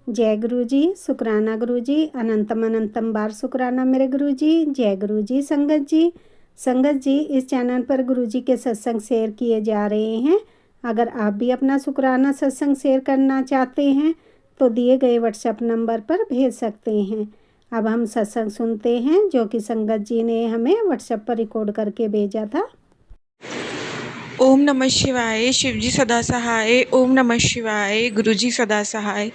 जय गुरु जी, शुक्राना गुरु जी, अनंतम अनंतम बार शुक्राना मेरे गुरु जी। जय गुरु जी। संगत जी इस चैनल पर गुरु जी के सत्संग शेयर किए जा रहे हैं। अगर आप भी अपना शुक्राना सत्संग शेयर करना चाहते हैं तो दिए गए व्हाट्सएप नंबर पर भेज सकते हैं। अब हम सत्संग सुनते हैं जो कि संगत जी ने हमें व्हाट्सएप पर रिकॉर्ड करके भेजा था। ओम नमः शिवाय। शिवजी सदा सहाय। ओम नमः शिवाय। गुरुजी सदा सहाय।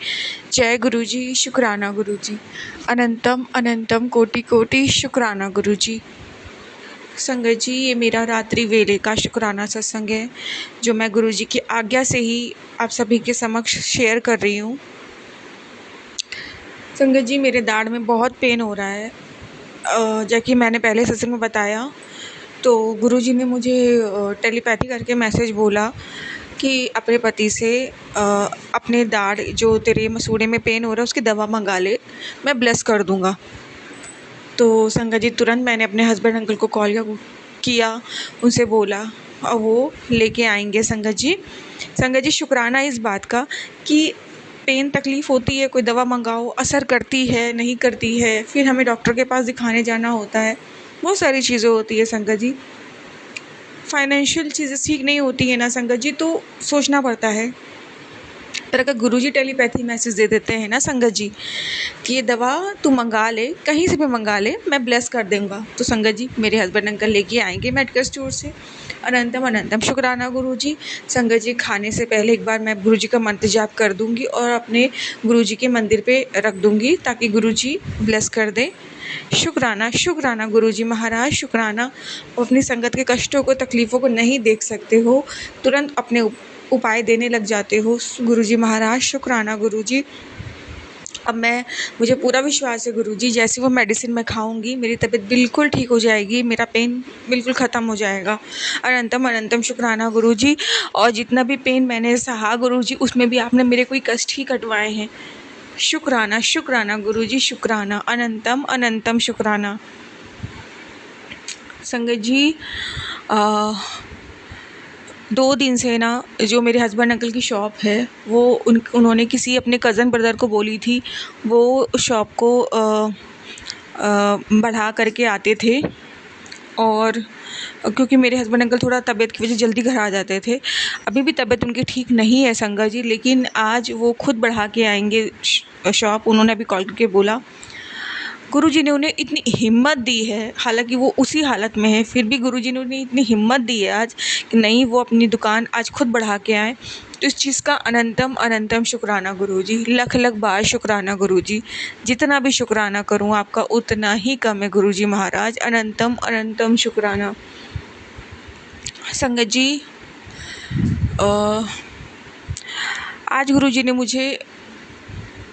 जय गुरुजी। शुक्राना गुरुजी। अनंतम अनंतम कोटि कोटि शुक्राना गुरुजी। संगत जी, ये मेरा रात्रि वेले का शुक्राना सत्संग है जो मैं गुरुजी की आज्ञा से ही आप सभी के समक्ष शेयर कर रही हूँ। संगत जी, मेरे दाढ़ में बहुत पेन हो रहा है। जैसे कि मैंने पहले सत्संग में बताया, तो गुरुजी ने मुझे टेलीपैथी करके मैसेज बोला कि अपने पति से अपने दाढ़ जो तेरे मसूड़े में पेन हो रहा है उसकी दवा मंगा ले, मैं ब्लेस कर दूंगा। तो संगत जी, तुरंत मैंने अपने हस्बैंड अंकल को कॉल किया, उनसे बोला और वो लेके आएंगे। संगत जी, शुक्राना इस बात का कि पेन तकलीफ़ होती है, कोई दवा मंगाओ, असर करती है नहीं करती है, फिर हमें डॉक्टर के पास दिखाने जाना होता है, बहुत सारी चीज़ें होती है संगत जी। फाइनेंशियल चीज़ें ठीक नहीं होती है ना संगत जी, तो सोचना पड़ता है। पर अगर गुरुजी टेलीपैथी मैसेज दे देते हैं ना संगत जी कि ये दवा तू मंगा ले, कहीं से भी मंगा ले, मैं ब्लेस कर दूंगा, तो संगत जी मेरे हस्बैंड अंकल लेके आएंगे मेडिकल स्टोर से। अनंतम अनंतम शुक्राना गुरुजी। संगत जी, खाने से पहले एक बार मैं गुरुजी का मंत्र जाप कर दूंगी और अपने गुरुजी के मंदिर पे रख दूंगी ताकि गुरुजी ब्लेस कर दें। शुक्राना शुक्राना गुरुजी महाराज, शुक्राना। अपनी संगत के कष्टों को, तकलीफ़ों को नहीं देख सकते हो, तुरंत अपने उपाय देने लग जाते हो गुरुजी महाराज। शुक्राना गुरुजी। अब मुझे पूरा विश्वास है गुरुजी, जैसे वो मेडिसिन मैं खाऊंगी मेरी तबीयत बिल्कुल ठीक हो जाएगी, मेरा पेन बिल्कुल ख़त्म हो जाएगा। अनंतम अनंतम शुक्राना गुरुजी। और जितना भी पेन मैंने सहा गुरुजी, उसमें भी आपने मेरे कोई कष्ट ही कटवाए हैं। शुक्राना शुक्राना गुरुजी, शुक्राना। अनंतम अनंतम शुक्राना। संगत जी, 2 दिन से ना जो मेरे हस्बैंड अंकल की शॉप है वो उन्होंने किसी अपने कज़न ब्रदर को बोली थी, वो शॉप को बढ़ा करके आते थे। और क्योंकि मेरे हस्बैंड अंकल थोड़ा तबीयत की वजह से जल्दी घर आ जाते थे, अभी भी तबीयत उनकी ठीक नहीं है संगा जी, लेकिन आज वो खुद बढ़ा के आएंगे शॉप। उन्होंने अभी कॉल करके बोला। गुरुजी ने उन्हें इतनी हिम्मत दी है, हालांकि वो उसी हालत में है, फिर भी गुरुजी ने उन्हें इतनी हिम्मत दी है आज कि नहीं, वो अपनी दुकान आज खुद बढ़ा के आए। तो इस चीज़ का अनंतम अनंतम शुक्राना गुरुजी, लख लख बार शुक्राना गुरुजी। जितना भी शुक्राना करूं आपका उतना ही कम है गुरुजी महाराज। अनंतम अनंतम शुक्राना। संगत जी, आज गुरुजी ने मुझे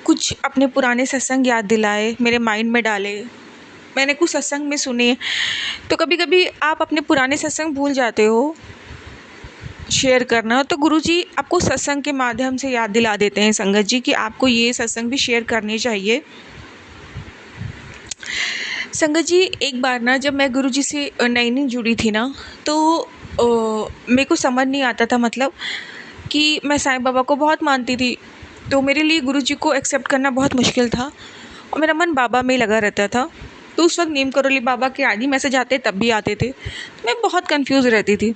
कुछ अपने पुराने सत्संग याद दिलाए, मेरे माइंड में डाले। मैंने कुछ सत्संग में सुने, तो कभी कभी आप अपने पुराने सत्संग भूल जाते हो शेयर करना, तो गुरुजी आपको सत्संग के माध्यम से याद दिला देते हैं संगत जी कि आपको ये सत्संग भी शेयर करने चाहिए। संगत जी, एक बार ना जब मैं गुरुजी से नई नई जुड़ी थी ना, तो मेरे को समझ नहीं आता था, मतलब कि मैं साईं बाबा को बहुत मानती थी, तो मेरे लिए गुरुजी को एक्सेप्ट करना बहुत मुश्किल था और मेरा मन बाबा में ही लगा रहता था। तो उस वक्त नीम करोली बाबा के आदि मैसेज आते तब भी आते थे, तो मैं बहुत कंफ्यूज रहती थी।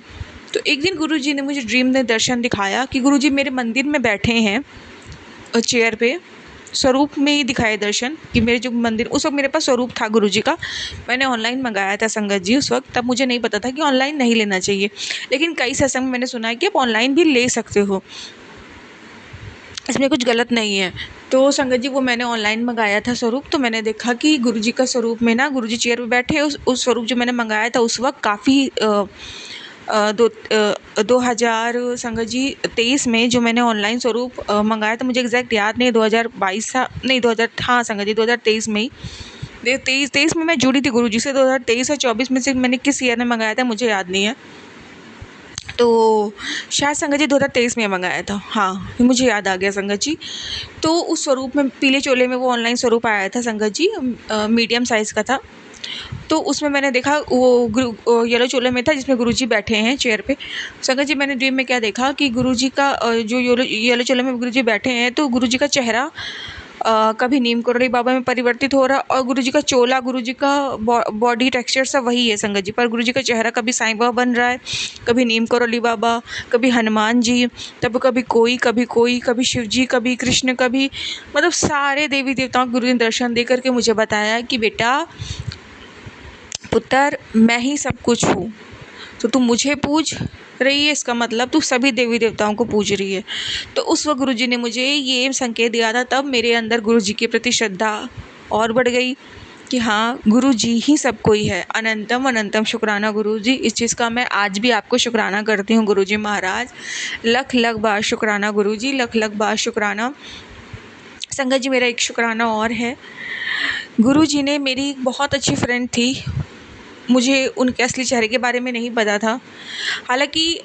तो एक दिन गुरुजी ने मुझे ड्रीम में दर्शन दिखाया कि गुरुजी मेरे मंदिर में बैठे हैं चेयर पे, स्वरूप में ही दिखाए दर्शन कि मेरे जो मंदिर, उस वक्त मेरे पास स्वरूप था गुरुजी का। मैंने ऑनलाइन मंगाया था संगत जी उस वक्त, तब मुझे नहीं पता था कि ऑनलाइन नहीं लेना चाहिए, लेकिन कई सत्संग में मैंने सुना है कि आप ऑनलाइन भी ले सकते हो, इसमें कुछ गलत नहीं है। तो संगत जी, वो मैंने ऑनलाइन मंगाया था स्वरूप, तो मैंने देखा कि गुरुजी का स्वरूप में ना गुरुजी चेयर पे बैठे। उस स्वरूप जो मैंने मंगाया था उस वक्त काफ़ी 2000 संगत जी 23 में जो मैंने ऑनलाइन स्वरूप मंगाया था, मुझे एग्जैक्ट याद नहीं, 2022 था नहीं, 2000, हाँ संगत जी 2023 में ही, 23 में मैं जुड़ी थी गुरुजी से। 2023 और 24 में से मैंने किस ईयर में मंगाया था मुझे याद नहीं है, तो शायद संगत जी 2023 में मंगाया था, हाँ मुझे याद आ गया संगत जी। तो उस स्वरूप में, पीले चोले में वो ऑनलाइन स्वरूप आया था संगत जी, मीडियम साइज़ का था। तो उसमें मैंने देखा वो येलो चोले में था जिसमें गुरुजी बैठे हैं चेयर पे। संगत जी, मैंने ड्रीम में क्या देखा कि गुरुजी का जो येलो चोले में गुरुजी बैठे हैं, तो गुरुजी का चेहरा कभी नीम करोली बाबा में परिवर्तित हो रहा, और गुरुजी का चोला, गुरुजी का बॉडी टेक्सचर सब वही है संगत जी, पर गुरुजी का चेहरा कभी साईं बाबा बन रहा है, कभी नीम करोली बाबा, कभी हनुमान जी, तब कभी कोई, कभी शिव जी, कभी कृष्ण, कभी मतलब सारे देवी देवताओं को गुरु ने दर्शन दे करके मुझे बताया कि बेटा पुत्र, मैं ही सब कुछ हूँ, तो तू मुझे पूज रही है, इसका मतलब तू सभी देवी देवताओं को पूज रही है। तो उस वक्त गुरुजी ने मुझे ये संकेत दिया था, तब मेरे अंदर गुरुजी के प्रति श्रद्धा और बढ़ गई कि हाँ, गुरुजी ही सब कोई है। अनंतम अनंतम शुक्राना गुरुजी, इस चीज़ का मैं आज भी आपको शुक्राना करती हूँ गुरुजी महाराज, लख लख बार शुक्राना गुरुजी, लख लख बार शुक्राना। संगत जी, मेरा एक शुक्राना और है, गुरुजी ने मेरी बहुत अच्छी फ्रेंड थी, मुझे उनके असली चेहरे के बारे में नहीं पता था। हालांकि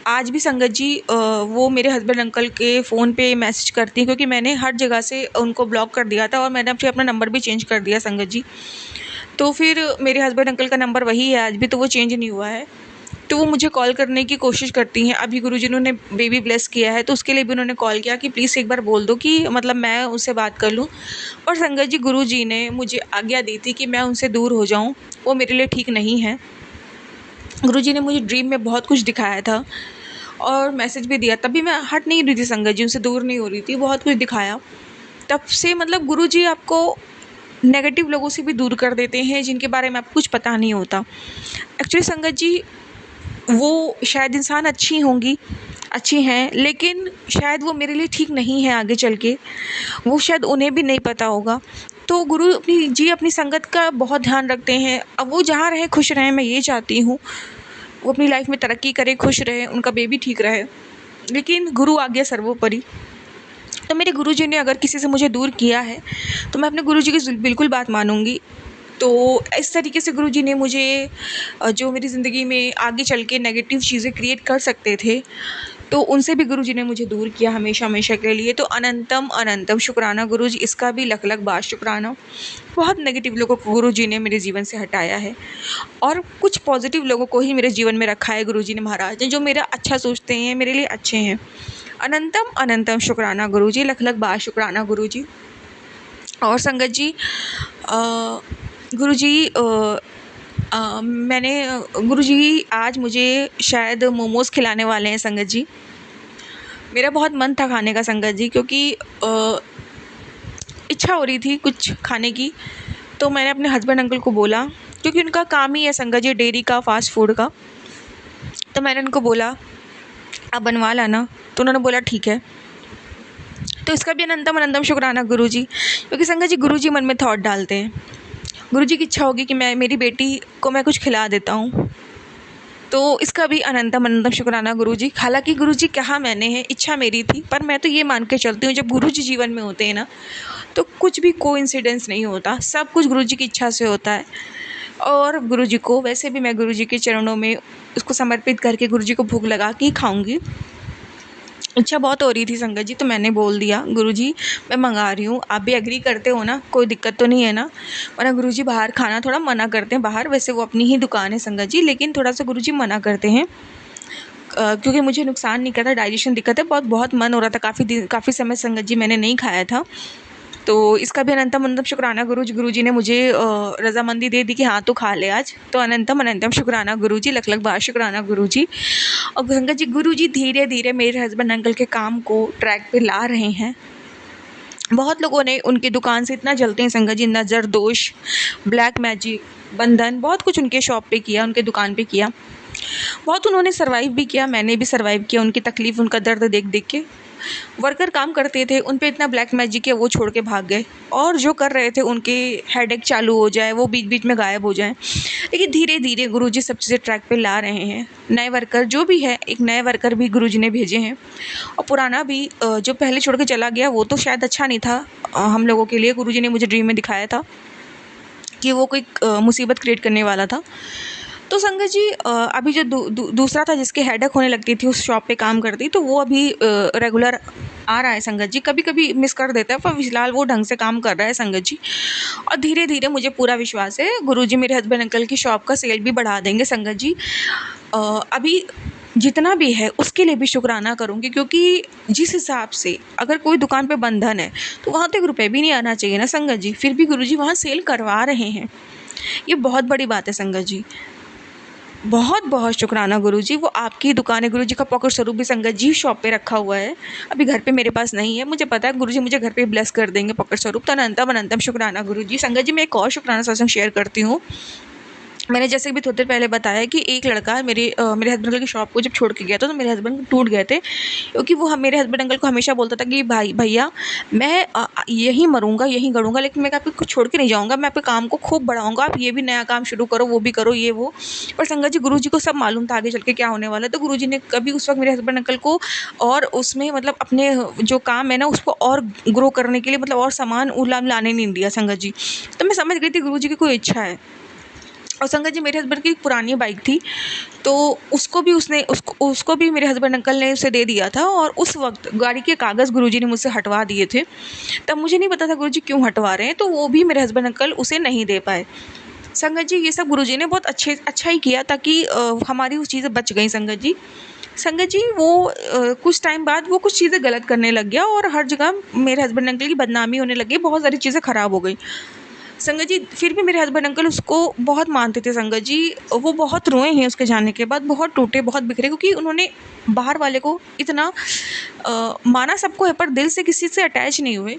आज भी संगत जी वो मेरे हस्बैंड अंकल के फ़ोन पे मैसेज करती हैं, क्योंकि मैंने हर जगह से उनको ब्लॉक कर दिया था और मैंने फिर अपना नंबर भी चेंज कर दिया संगत जी। तो फिर मेरे हस्बैंड अंकल का नंबर वही है आज भी, तो वो चेंज नहीं हुआ है। तो वो मुझे कॉल करने की कोशिश करती हैं। अभी गुरुजी ने बेबी ब्लेस किया है, तो उसके लिए भी उन्होंने कॉल किया कि प्लीज़ एक बार बोल दो कि मतलब मैं उससे बात कर लूँ। और संगत जी, गुरुजी ने मुझे आज्ञा दी थी कि मैं उनसे दूर हो जाऊँ, वो मेरे लिए ठीक नहीं है। गुरुजी ने मुझे ड्रीम में बहुत कुछ दिखाया था और मैसेज भी दिया, तब भी मैं हट नहीं रही थी संगत जी, उनसे दूर नहीं हो रही थी, बहुत कुछ दिखाया। तब से मतलब गुरुजी आपको नेगेटिव लोगों से भी दूर कर देते हैं, जिनके बारे में आपको कुछ पता नहीं होता। एक्चुअली संगत जी, वो शायद इंसान अच्छी हैं, लेकिन शायद वो मेरे लिए ठीक नहीं है आगे चल के, वो शायद उन्हें भी नहीं पता होगा। तो गुरु अपनी संगत का बहुत ध्यान रखते हैं। अब वो जहाँ रहें खुश रहें, मैं ये चाहती हूँ, वो अपनी लाइफ में तरक्की करें, खुश रहें, उनका बेबी ठीक रहे, लेकिन गुरु आज्ञा सर्वोपरि। तो मेरे गुरुजी ने अगर किसी से मुझे दूर किया है, तो मैं अपने गुरुजी की बिल्कुल बात मानूंगी। तो इस तरीके से गुरुजी ने मुझे जो मेरी ज़िंदगी में आगे चल के नेगेटिव चीज़ें क्रिएट कर सकते थे, तो उनसे भी गुरुजी ने मुझे दूर किया हमेशा हमेशा के लिए। तो अनंतम अनंतम शुक्राना गुरुजी, इसका भी लख लख बार शुक्राना। बहुत नेगेटिव लोगों को गुरुजी ने मेरे जीवन से हटाया है और कुछ पॉजिटिव लोगों को ही मेरे जीवन में रखा है गुरुजी ने महाराज ने, जो मेरा अच्छा सोचते हैं, मेरे लिए अच्छे हैं। अनंतम अनंतम शुक्राना गुरुजी, लख लख बार शुक्राना गुरुजी। और संगत जी, गुरुजी मैंने गुरुजी आज मुझे शायद मोमोज़ खिलाने वाले हैं संगत जी। मेरा बहुत मन था खाने का संगत जी, क्योंकि इच्छा हो रही थी कुछ खाने की। तो मैंने अपने हस्बैंड अंकल को बोला, क्योंकि उनका काम ही है संगत जी डेयरी का, फास्ट फूड का। तो मैंने उनको बोला आप बनवा लाना, तो उन्होंने बोला ठीक है। तो इसका भी अनंतम अनंतम शुक्राना गुरुजी, क्योंकि संगत जी गुरुजी मन में थॉट डालते हैं। गुरुजी की इच्छा होगी कि मेरी बेटी को मैं कुछ खिला देता हूँ, तो इसका भी अनंतम अनंतम शुक्राना गुरुजी। हालांकि गुरुजी कहा मैंने है, इच्छा मेरी थी, पर मैं तो ये मान के चलती हूँ जब गुरुजी जीवन में होते हैं ना, तो कुछ भी कोइंसिडेंस नहीं होता, सब कुछ गुरुजी की इच्छा से होता है। और गुरुजी को वैसे भी मैं गुरुजी के चरणों में उसको समर्पित करके गुरुजी को भोग लगा के ही खाऊँगी। इच्छा बहुत हो रही थी संगत जी, तो मैंने बोल दिया गुरुजी मैं मंगा रही हूँ, आप भी एग्री करते हो ना, कोई दिक्कत तो नहीं है ना। वरना गुरुजी बाहर खाना थोड़ा मना करते हैं, बाहर वैसे वो अपनी ही दुकान है संगत जी, लेकिन थोड़ा सा गुरुजी मना करते हैं, क्योंकि मुझे नुकसान नहीं करता, डाइजेशन दिक्कत है, बहुत मन हो रहा था, काफ़ी समय संगत जी मैंने नहीं खाया था। तो इसका भी अनंतम अनंतम शुक्राना गुरुजी ने मुझे रजामंदी दे दी कि हाँ तो खा ले आज। तो अनंतम अनंतम शुक्राना गुरुजी, लख लख बार शुक्राना गुरुजी। और संगत जी, गुरुजी धीरे धीरे मेरे हस्बैंड अंकल के काम को ट्रैक पे ला रहे हैं। बहुत लोगों ने उनकी दुकान से इतना जलते हैं संगत जी, नज़र दोष, ब्लैक मैजिक, बंधन, बहुत कुछ उनके शॉप पे किया, उनके दुकान पे किया। बहुत उन्होंने सर्वाइव भी किया, मैंने भी सर्वाइव किया, उनकी तकलीफ़, उनका दर्द देख देख के। वर्कर काम करते थे, उन पे इतना ब्लैक मैजिक है, वो छोड़ के भाग गए, और जो कर रहे थे उनके हेडेक चालू हो जाए, वो बीच बीच में गायब हो जाए। लेकिन धीरे धीरे गुरुजी सब चीज़ें ट्रैक पे ला रहे हैं। नए वर्कर जो भी है, एक नए वर्कर भी गुरुजी ने भेजे हैं, और पुराना भी जो पहले छोड़ के चला गया वो तो शायद अच्छा नहीं था हम लोगों के लिए। गुरुजी ने मुझे ड्रीम में दिखाया था कि वो कोई मुसीबत क्रिएट करने वाला था। तो संगत जी, अभी जो दूसरा था जिसके हेडेक होने लगती थी, उस शॉप पे काम करती, तो वो अभी रेगुलर आ रहा है संगत जी, कभी कभी मिस कर देता है, पर फिलहाल वो ढंग से काम कर रहा है संगत जी। और धीरे धीरे मुझे पूरा विश्वास है गुरुजी मेरे हस्बैंड अंकल की शॉप का सेल भी बढ़ा देंगे संगत जी। अभी जितना भी है उसके लिए भी शुक्राना करूँगी, क्योंकि जिस हिसाब से अगर कोई दुकान पे बंधन है तो वहाँ तो 1 रुपए भी नहीं आना चाहिए ना संगत जी, फिर भी गुरुजी वहाँ सेल करवा रहे हैं। ये बहुत बड़ी बात है संगत जी। बहुत बहुत शुक्राना गुरुजी, वो आपकी दुकान है। गुरुजी का पॉकेट स्वरूप भी संगत जी शॉप पे रखा हुआ है, अभी घर पे मेरे पास नहीं है। मुझे पता है गुरुजी मुझे घर पे ब्लेस कर देंगे पॉकेट स्वरूप। तो अनंतम अनंतम शुक्राना गुरुजी। संगत जी मैं एक और शुक्राना सत्संग शेयर करती हूँ। मैंने जैसे भी थोड़ी देर पहले बताया कि एक लड़का मेरे हस्बैंड अंकल की शॉप को जब छोड़ के गया था तो मेरे हस्बैंड टूट गए थे, क्योंकि वो मेरे हस्बैंड अंकल को हमेशा बोलता था कि भाई भैया मैं यहीं मरूंगा यहीं गड़ूंगा, लेकिन मैं आपको छोड़ के नहीं जाऊंगा, मैं आपके काम को खूब बढ़ाऊंगा, आप ये भी नया काम शुरू करो, वो भी करो, ये वो। पर संगत जी गुरुजी को सब मालूम था आगे चल के क्या होने वाला है, तो गुरुजी ने कभी उस वक्त मेरे हस्बैंड अंकल को और उसमें मतलब अपने जो काम है ना उसको और ग्रो करने के लिए मतलब और सामान उलाम लाने नहीं दिया संगत जी। तो मैं समझ गई थी गुरुजी की कोई इच्छा है। और संगत जी मेरे हस्बैंड की एक पुरानी बाइक थी, तो उसको भी मेरे हस्बैंड अंकल ने उसे दे दिया था, और उस वक्त गाड़ी के कागज़ गुरुजी ने मुझसे हटवा दिए थे। तब मुझे नहीं पता था गुरुजी क्यों हटवा रहे हैं, तो वो भी मेरे हस्बैंड अंकल उसे नहीं दे पाए। संगत जी ये सब गुरुजी ने बहुत अच्छा ही किया, ताकि हमारी वो चीज़ें बच गई संगत जी। संगत जी वो कुछ टाइम बाद वो कुछ चीज़ें गलत करने लग गया, और हर जगह मेरे हस्बैंड अंकल की बदनामी होने लगी, बहुत सारी चीज़ें ख़राब हो गई संगत जी। फिर भी मेरे हस्बैंड अंकल उसको बहुत मानते थे संगत जी। वो बहुत रोए हैं उसके जाने के बाद, बहुत टूटे, बहुत बिखरे, क्योंकि उन्होंने बाहर वाले को इतना माना सबको है, पर दिल से किसी से अटैच नहीं हुए।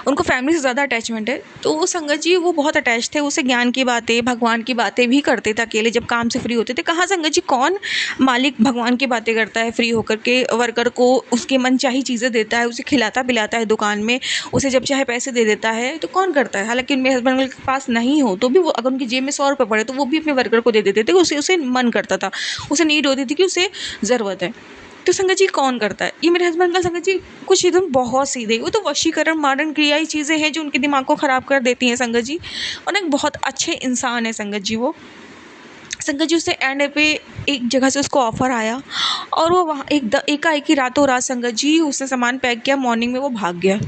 उनको फैमिली से ज़्यादा अटैचमेंट है, तो वो संगत जी वो बहुत अटैच थे। उसे ज्ञान की बातें, भगवान की बातें भी करते थे अकेले जब काम से फ्री होते थे। कहाँ संगत जी कौन मालिक भगवान की बातें करता है फ्री होकर के, वर्कर को उसके मनचाही चीज़ें देता है, उसे खिलाता पिलाता है दुकान में, उसे जब चाहे पैसे दे देता है, तो कौन करता है। हालांकि मेरे हस्बैंड के पास नहीं हो तो भी वो अगर उनकी जेब में 100 रुपये पड़े तो वो भी अपने वर्कर को दे देते थे। उसे उसे मन करता था, उसे नीड होती थी कि उसे ज़रूरत है। तो संगत जी कौन करता है, ये मेरे हस्बैंड का संगत जी कुछ एकदम बहुत सीधे, वो तो वशीकरण मारण क्रिया ही चीज़ें हैं जो उनके दिमाग को ख़राब कर देती हैं संगत जी। और एक बहुत अच्छे इंसान है संगत जी वो। संगत जी उसे एंड पे एक जगह से उसको ऑफ़र आया, और वो वहाँ एकाएक ही रातों रात संगत जी उसने सामान पैक किया, मॉर्निंग में वो भाग गया।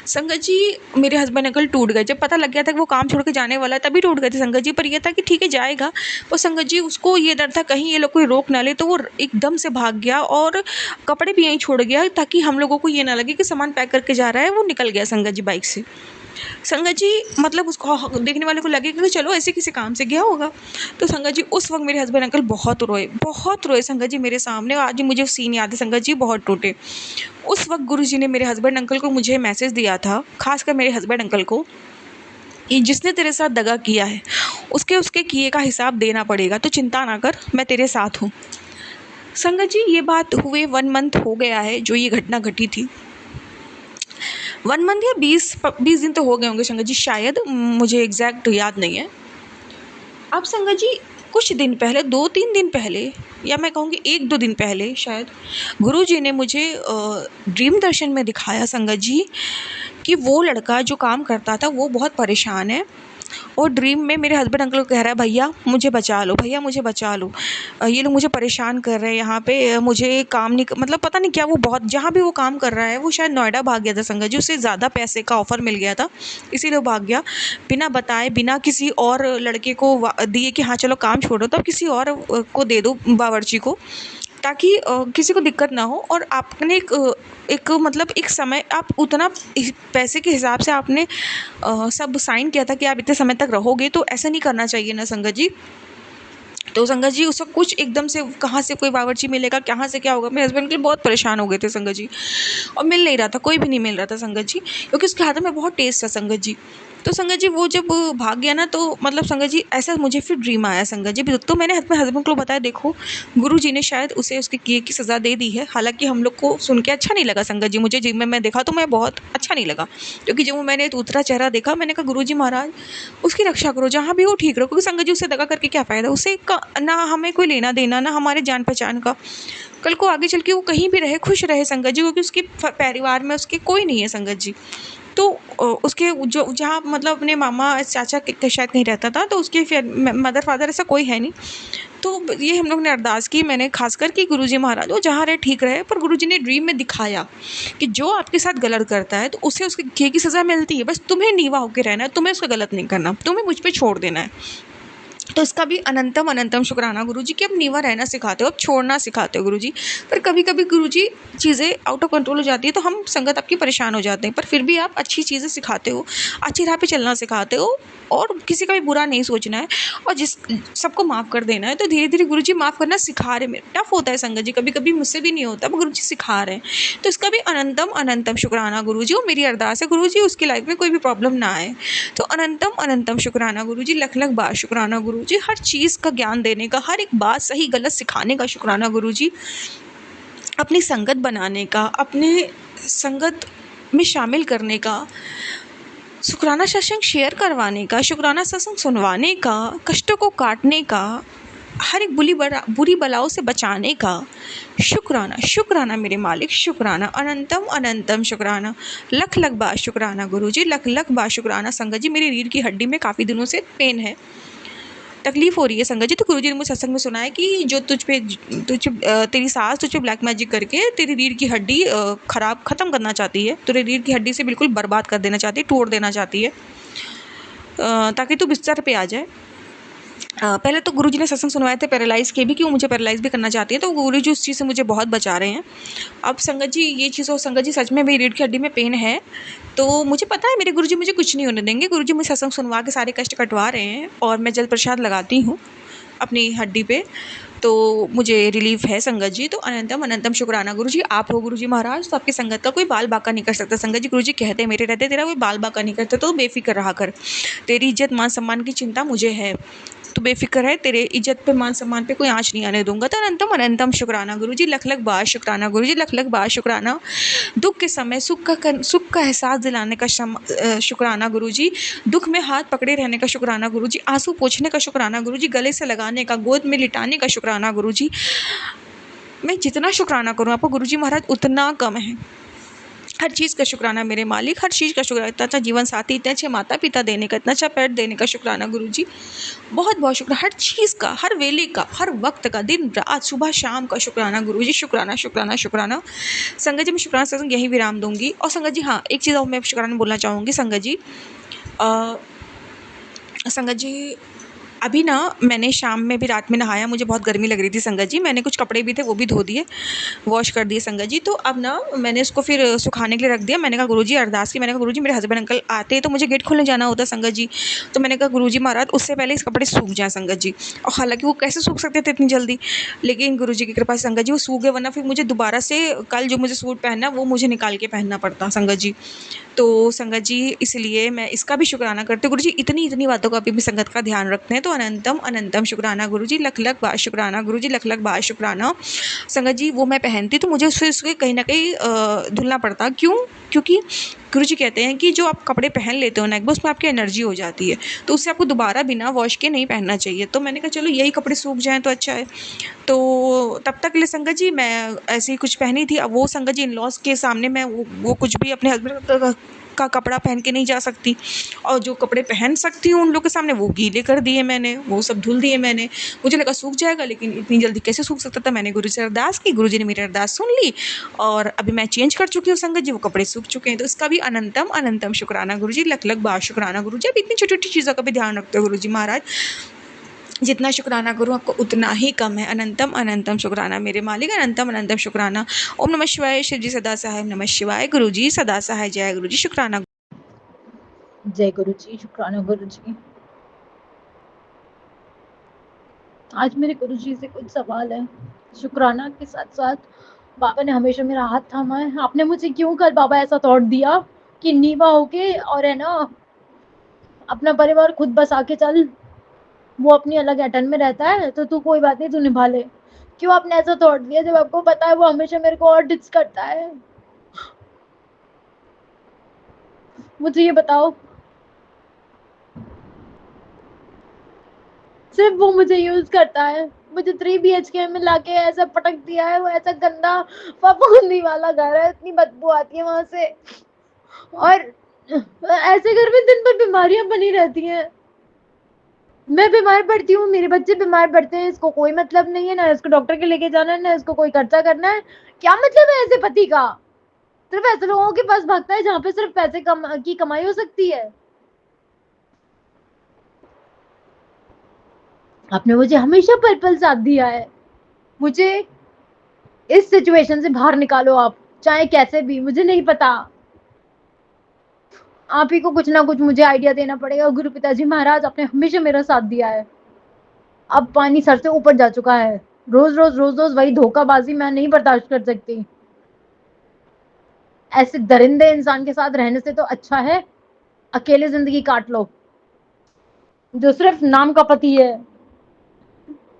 संगत जी मेरे हस्बैंड अंकल टूट गए, जब पता लग गया था कि वो काम छोड़ के जाने वाला है तभी टूट गए थे संगत जी। पर ये था कि ठीक है जाएगा, वो संगत जी उसको ये डर था कहीं ये लोग कोई रोक ना ले, तो वो एकदम से भाग गया और कपड़े भी यहीं छोड़ गया, ताकि हम लोगों को ये ना लगे कि सामान पैक करके जा रहा है। वो निकल गया संगत जी बाइक से। संगत जी मतलब उसको देखने वाले को लगेगा कि चलो ऐसे किसी काम से गया होगा। तो संगत जी उस वक्त मेरे हस्बैंड अंकल बहुत रोए संगत जी मेरे सामने, और आज भी मुझे वो सीन याद है संगत जी, बहुत टूटे। उस वक्त गुरुजी ने मेरे हस्बैंड अंकल को मुझे मैसेज दिया था, खासकर मेरे हस्बैंड अंकल को, कि जिसने तेरे साथ दगा किया है उसके उसके किए का हिसाब देना पड़ेगा, तो चिंता ना कर, मैं तेरे साथ हूँ। संगत जी ये बात हुए 1 मंथ हो गया है जो ये घटना घटी थी। 1 मंथ या 20 दिन तो हो गए होंगे संगत जी, शायद मुझे एग्जैक्ट याद नहीं है। अब संगत जी कुछ दिन पहले, 2-3 दिन पहले, या मैं कहूँगी 1-2 दिन पहले शायद, गुरुजी ने मुझे ड्रीम दर्शन में दिखाया संगत जी कि वो लड़का जो काम करता था वो बहुत परेशान है, और ड्रीम में मेरे हस्बैंड अंकल को कह रहा है भैया मुझे बचा लो, भैया मुझे बचा लो, ये लोग मुझे परेशान कर रहे हैं यहाँ पे, मुझे काम नहीं मतलब पता नहीं क्या, वो बहुत जहाँ भी वो काम कर रहा है, वो शायद नोएडा भाग गया था संगत जी, उसे ज़्यादा पैसे का ऑफ़र मिल गया था इसीलिए वो भाग गया, बिना बताए, बिना किसी और लड़के को दिए कि हाँ चलो काम छोड़ो, तो अब किसी और को दे दो बावर्ची को, ताकि किसी को दिक्कत ना हो। और आपने एक मतलब एक समय आप उतना पैसे के हिसाब से आपने सब साइन किया था कि आप इतने समय तक रहोगे, तो ऐसा नहीं करना चाहिए ना संगत जी। तो संगत जी उस वक्त कुछ एकदम से कहाँ से कोई बावर्ची मिलेगा, कहाँ से क्या होगा, मेरे हस्बैंड के लिए बहुत परेशान हो गए थे संगत जी, और मिल नहीं रहा था, कोई भी नहीं मिल रहा था संगत जी, क्योंकि उसके हाथों में बहुत टेस्ट था संगत जी। तो संगत जी वो जब भाग गया ना, तो मतलब संगत जी ऐसा मुझे फिर ड्रीम आया संगत जी। तो मैंने अपने हस्बैंड को बताया, देखो गुरुजी ने शायद उसे उसके किए की सज़ा दे दी है। हालांकि हम लोग को सुन के अच्छा नहीं लगा संगत जी, मुझे ड्रीम में मैं देखा तो मैं बहुत अच्छा नहीं लगा, क्योंकि जब मैंने दूसरा चेहरा देखा मैंने कहा गुरुजी महाराज उसकी रक्षा करो, जहाँ भी हो ठीक रहो, क्योंकि संगत जी उससे दगा करके क्या फ़ायदा, उसे ना हमें कोई लेना देना, ना हमारे जान पहचान का, कल को आगे चल के वो कहीं भी रहे खुश रहे संगत जी, क्योंकि उसके परिवार में उसके कोई नहीं है संगत जी। तो उसके जो जहाँ मतलब अपने मामा चाचा के शायद कहीं रहता था, तो उसके फिर मदर फादर ऐसा कोई है नहीं। तो ये हम लोग ने अरदास की, मैंने खासकर कि गुरुजी महाराज वो जहाँ रहे ठीक रहे, पर गुरुजी ने ड्रीम में दिखाया कि जो आपके साथ गलत करता है तो उसे उसके किए की सज़ा मिलती है, बस तुम्हें नीवा होकर रहना है, तुम्हें उसका गलत नहीं करना, तुम्हें मुझ पर छोड़ देना है। तो इसका भी अनंतम अनंतम शुक्राना गुरुजी कि अब नीवा रहना सिखाते हो, अब छोड़ना सिखाते हो गुरुजी। पर कभी कभी गुरुजी चीज़ें आउट ऑफ कंट्रोल हो जाती है तो हम संगत आपकी परेशान हो जाते हैं, पर फिर भी आप अच्छी चीज़ें सिखाते हो, अच्छी राह पे चलना सिखाते हो और किसी का भी बुरा नहीं सोचना है और जिस सबको माफ़ कर देना है। तो धीरे धीरे गुरुजी माफ़ करना सिखा रहे हैं। टफ होता है संगत जी, कभी कभी मुझसे भी नहीं होता, पर गुरुजी सिखा रहे हैं। तो इसका भी अनंतम अनंतम शुक्राना गुरुजी। और मेरी अरदास है गुरुजी उसकी लाइफ में कोई भी प्रॉब्लम ना आए। तो अनंतम अनंतम शुक्राना गुरुजी, लख लख बार शुक्राना गुरुजी, हर चीज़ का ज्ञान देने का, हर एक बात सही गलत सिखाने का शुक्राना गुरुजी, अपनी संगत बनाने का, अपने संगत में शामिल करने का, शुक्राना सत्संग शेयर करवाने का, शुक्राना सत्संग सुनवाने का, कष्टों को काटने का, हर एक बुरी बलाओं से बचाने का शुक्राना। शुक्राना मेरे मालिक, शुक्राना, अनंतम अनंतम शुक्राना, लख लख बार शुक्राना गुरुजी, लख लख बार शुक्राना। संगत जी मेरी रीढ़ की हड्डी में काफ़ी दिनों से पेन है, तकलीफ हो रही है संगत जी। तो गुरुजी ने मुझे सत्संग में सुनाया कि जो तेरी सास तुझ पे ब्लैक मैजिक करके तेरी रीढ़ की हड्डी ख़त्म करना चाहती है, तेरी रीढ़ की हड्डी से बिल्कुल बर्बाद कर देना चाहती है, तोड़ देना चाहती है, ताकि तू बिस्तर पे आ जाए। पहले तो गुरुजी ने सत्संग सुनवाए थे पैरालाइज़ के भी, कि वो मुझे पैरालाइज़ भी करना चाहती है, तो गुरुजी उस चीज़ से मुझे बहुत बचा रहे हैं। अब संगत जी ये चीज़, और संगत जी सच में मेरी रीढ़ की हड्डी में पेन है, तो मुझे पता है मेरे गुरुजी मुझे कुछ नहीं होने देंगे। गुरुजी मुझे सत्संग सुनवा के सारे कष्ट कटवा रहे हैं और मैं जल प्रसाद लगाती हूँ अपनी हड्डी पे, तो मुझे रिलीफ है संगत जी। तो अनंतम अनंतम शुक्राना गुरुजी। आप हो गुरुजी महाराज तो आपकी संगत का कोई बाल बाका नहीं कर सकता संगत जी। गुरुजी कहते हैं मेरे रहते तेरा कोई बाल बाका नहीं करता, तो बेफिक्र रहा कर, तेरी इज्जत मान सम्मान की चिंता मुझे है, तो बेफिक्र है, तेरे इज्जत पे मान सम्मान पे कोई आँच नहीं आने दूंगा। तो अनंतम अनंतम शुक्राना गुरुजी, लख लख बार शुक्राना गुरुजी, लख लख बार शुक्राना। दुख के समय सुख का एहसास दिलाने का शुक्राना गुरुजी, दुख में हाथ पकड़े रहने का शुक्राना गुरुजी, आंसू पोंछने का शुक्राना गुरुजी, गले से लगाने का, गोद में लिटाने का शुक्राना गुरुजी। मैं जितना शुक्राना करूँ आपको गुरुजी महाराज उतना कम है। हर चीज़ का शुक्राना मेरे मालिक, हर चीज़ का शुक्राना, इतना अच्छा जीवन साथी, इतने अच्छे माता पिता देने का, इतना अच्छा पेट देने का शुक्राना गुरुजी। बहुत बहुत शुक्राना, हर चीज़ का, हर वेले का, हर वक्त का, दिन रात सुबह शाम का शुक्राना गुरुजी। शुक्राना शुक्राना शुक्राना। संगत जी मैं शुक्राना सत्संग यहीं विराम दूंगी। और संगत जी हाँ, एक चीज़ और मैं शुक्राना बोलना चाहूँगी संगत जी। संगत जी अभी ना मैंने शाम में भी, रात में नहाया, मुझे बहुत गर्मी लग रही थी संगत जी, मैंने कुछ कपड़े भी थे वो भी धो दिए, वॉश कर दिए संगत जी। तो अब ना मैंने इसको फिर सुखाने के लिए रख दिया। मैंने कहा गुरुजी अरदास की, मैंने कहा गुरुजी मेरे हस्बैंड अंकल आते हैं तो मुझे गेट खोलने जाना होता संगत जी, तो मैंने कहा गुरुजी महाराज उससे पहले इस कपड़े सूख जाएँ संगत जी। और हालांकि वो कैसे सूख सकते थे इतनी जल्दी, लेकिन गुरुजी की कृपा से संगत जी वो सूख गए, वरना फिर मुझे दोबारा से कल जो मुझे सूट पहनना वो मुझे निकाल के पहनना पड़ता संगत जी। तो संगत जी इसलिए मैं इसका भी शुक्राना करती हूँ गुरुजी, इतनी इतनी बातों का अभी भी संगत का ध्यान रखते हैं। तो अनंतम अनंतम शुक्राना गुरुजी, लख लख बार शुक्राना गुरुजी, लख लख बार शुक्राना। संगत जी वो मैं पहनती तो मुझे फिर उसके कहीं ना कहीं धुलना पड़ता, क्यों? क्योंकि गुरुजी कहते हैं कि जो आप कपड़े पहन लेते हो ना एक बार, उसमें आपकी एनर्जी हो जाती है, तो उससे आपको दोबारा बिना वॉश के नहीं पहनना चाहिए। तो मैंने कहा चलो यही कपड़े सूख जाएँ तो अच्छा है। तो तब तक के लिए संगत जी मैं ऐसे ही कुछ पहनी थी। अब वो संगत जी इन लॉज के सामने मैं वो कुछ भी अपने हस्बैंड का कपड़ा पहन के नहीं जा सकती, और जो कपड़े पहन सकती हूँ उन लोग के सामने वो गीले कर दिए मैंने, वो सब धुल दिए मैंने। मुझे लगा सूख जाएगा, लेकिन इतनी जल्दी कैसे सूख सकता था। मैंने गुरु से अरदास की, गुरु जी ने मेरी अरदास सुन ली और अभी मैं चेंज कर चुकी हूँ संगत जी, वो कपड़े सूख चुके हैं। तो इसका भी अनंतम अनंतम शुक्राना गुरु जी, लख लख बार शुक्राना गुरु जी। अब इतनी छोटी छोटी चीज़ों का भी ध्यान रखते हो गुरु जी महाराज, जितना शुक्राना करूँ आपको उतना ही कम है। अनंतम अनंतम शुक्राना मेरे मालिक, अनंतम अनंतम शुक्राना। ओम नमः शिवाय, शिव जी सदा सहाय, नमः शिवाय, गुरु जी सदा सहाय, जय गुरु जी। शुक्राना जय गुरु जी, शुक्राना गुरु जी। आज मेरे गुरु जी से कुछ सवाल है। शुक्राना के साथ साथ बाबा ने हमेशा मेरा हाथ थामा है। आपने मुझे क्यों कल बाबा ऐसा थॉट दिया कि नीवा होके और है ना अपना परिवार खुद बसा के चल, वो अपनी अलग एटन में रहता है तो तू कोई बात नहीं, तू निभा ले। क्यों आपने ऐसा थॉट दिया जब आपको पता है वो हमेशा मेरे को और डिच करता है? मुझे ये बताओ, सिर्फ वो मुझे यूज करता है। मुझे 3 BHK में लाके ऐसा पटक दिया है, वो ऐसा गंदा फफूंदी वाला घर है, इतनी बदबू आती है वहां से, और ऐसे घर में दिन भर बीमारियां बनी रहती हैं। मैं बीमार पड़ती हूँ, मेरे बच्चे बीमार पड़ते हैं, इसको कोई मतलब नहीं है, ना इसको डॉक्टर के लेके जाना है, ना इसको कोई खर्चा करना है। क्या मतलब है ऐसे पति का? सिर्फ ऐसे लोगों के पास भागता है जहाँ पे सिर्फ पैसे की कमाई हो सकती है। आपने मुझे हमेशा पल पल साथ दिया है। मुझे इस सिचुएशन से बाहर निकालो आप, चाहे कैसे भी, मुझे नहीं पता। आप ही को कुछ ना कुछ मुझे आइडिया देना पड़ेगा। गुरु पिताजी महाराज, आपने हमेशा मेरा साथ दिया है। अब पानी सर से ऊपर जा चुका है। रोज रोज वही धोखाबाजी मैं नहीं बर्दाश्त कर सकती। ऐसे दरिंदे इंसान के साथ रहने से तो अच्छा है अकेले जिंदगी काट लो, जो सिर्फ नाम का पति है,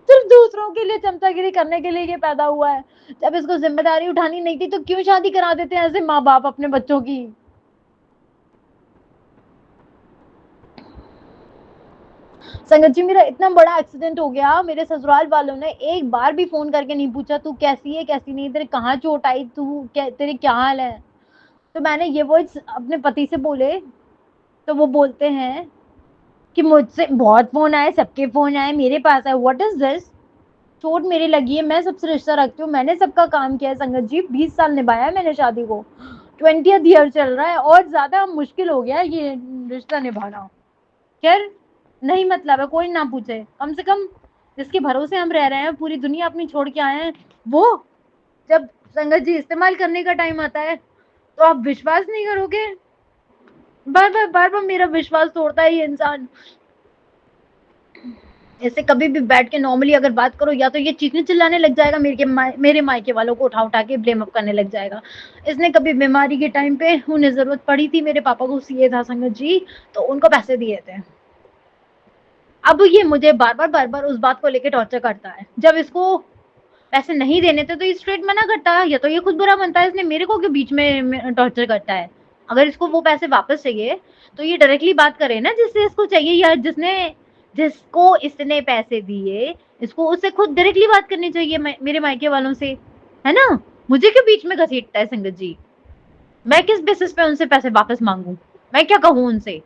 सिर्फ दूसरों के लिए चमचागिरी करने के लिए ये पैदा हुआ है। जब इसको जिम्मेदारी उठानी नहीं थी तो क्यों शादी करा देते हैं ऐसे माँ बाप अपने बच्चों की। संगत जी, मेरा इतना बड़ा एक्सीडेंट हो गया, मेरे ससुराल वालों ने एक बार भी फोन करके नहीं पूछा तू कैसी है कैसी नहीं, तेरे कहाँ चोट आई, तू तेरे क्या हाल है। तो मैंने ये वर्ड्स अपने पति से बोले तो वो बोलते हैं कि मुझसे बहुत फोन आए, सबके फोन आए, मेरे पास है। What is this. चोट मेरी लगी है, मैं सबसे रिश्ता रखती हूँ, मैंने सबका काम किया है। संगत जी 20 साल निभाया है मैंने शादी को, 20th ईयर चल रहा है और ज्यादा मुश्किल हो गया ये रिश्ता निभाना। खैर नहीं मतलब है, कोई ना पूछे, कम से कम जिसके भरोसे हम रह रहे हैं, पूरी दुनिया अपनी छोड़ के आए हैं, वो जब संगत जी इस्तेमाल करने का टाइम आता है तो आप विश्वास नहीं करोगे, बार बार मेरा विश्वास तोड़ता है ये इंसान। ऐसे कभी भी बैठ के नॉर्मली अगर बात करो, या तो ये चीखने चिल्लाने लग जाएगा, मेरे मायके वालों को उठा उठा के ब्लेम अप करने लग जाएगा। इसने कभी बीमारी के टाइम पे उन्हें जरूरत पड़ी थी, मेरे पापा को सीए था संगत जी, तो उनको पैसे दिए थे। अब ये मुझे बार बार उस बात को लेके टॉर्चर करता है। जब इसको पैसे नहीं देने थे तो ये स्ट्रेट मना करता है, या तो ये खुद बुरा बनता है, इसने मेरे को क्यों बीच में टॉर्चर करता है। अगर इसको वो पैसे वापस चाहिए तो ये डायरेक्टली बात करे ना जिससे इसको चाहिए, या जिसको इसने पैसे दिए, इसको उससे खुद डायरेक्टली बात करनी चाहिए मेरे मायके वालों से, है ना। मुझे क्यों बीच में घसीटता है संगत जी। मैं किस बेसिस पे उनसे पैसे वापस मांगू, मैं क्या कहूँ उनसे।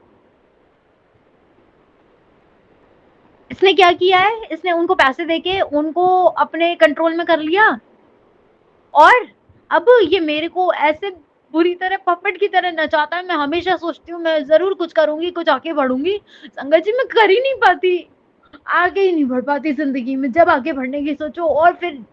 इसने क्या किया है, इसने उनको पैसे देके उनको अपने कंट्रोल में कर लिया, और अब ये मेरे को ऐसे बुरी तरह पपट की तरह नचाता है। मैं हमेशा सोचती हूँ मैं जरूर कुछ करूंगी, कुछ आगे बढ़ूंगी। संगत जी मैं कर ही नहीं पाती, आगे ही नहीं बढ़ पाती जिंदगी में। जब आगे बढ़ने की सोचो और फिर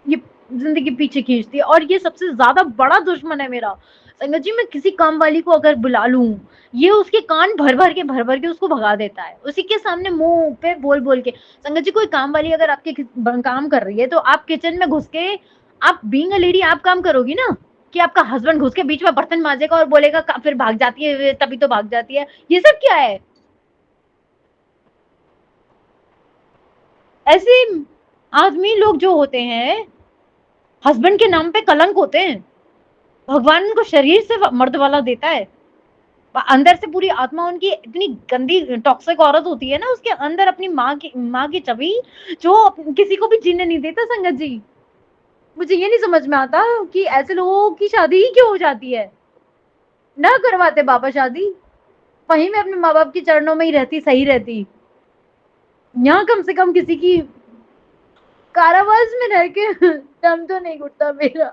ये जिंदगी पीछे खींचती है, और ये सबसे ज्यादा बड़ा दुश्मन है मेरा। संगत जी मैं किसी काम वाली को अगर बुला लूं, ये उसके कान भर भर के उसको भगा देता है, उसी के सामने मुंह पे बोल बोल के। संगत जी कोई काम वाली अगर आपके काम कर रही है तो आप किचन में घुस के, आप बीइंग अ लेडी आप काम करोगी ना, कि आपका हस्बैंड घुस के बीच में बर्तन मांजेगा और बोलेगा फिर भाग जाती है, तभी तो भाग जाती है। ये सब क्या है। ऐसे आदमी लोग जो होते हैं हस्बैंड के नाम पे कलंक होते हैं। भगवान उनको शरीर से मर्द वाला देता है, अंदर से पूरी आत्मा उनकी इतनी गंदी टॉक्सिक औरत होती है ना, उसके अंदर अपनी माँ की छवि, जो किसी को भी जीने नहीं देता संगत जी। मुझे ये नहीं समझ में आता कि ऐसे लोगों की शादी ही क्यों हो जाती है। ना करवाते बाबा शादी, वहीं मैं अपने माँ बाप के चरणों में ही रहती, सही रहती। यहाँ कम से कम किसी की कारावास में रह के दम तो नहीं घुटता मेरा।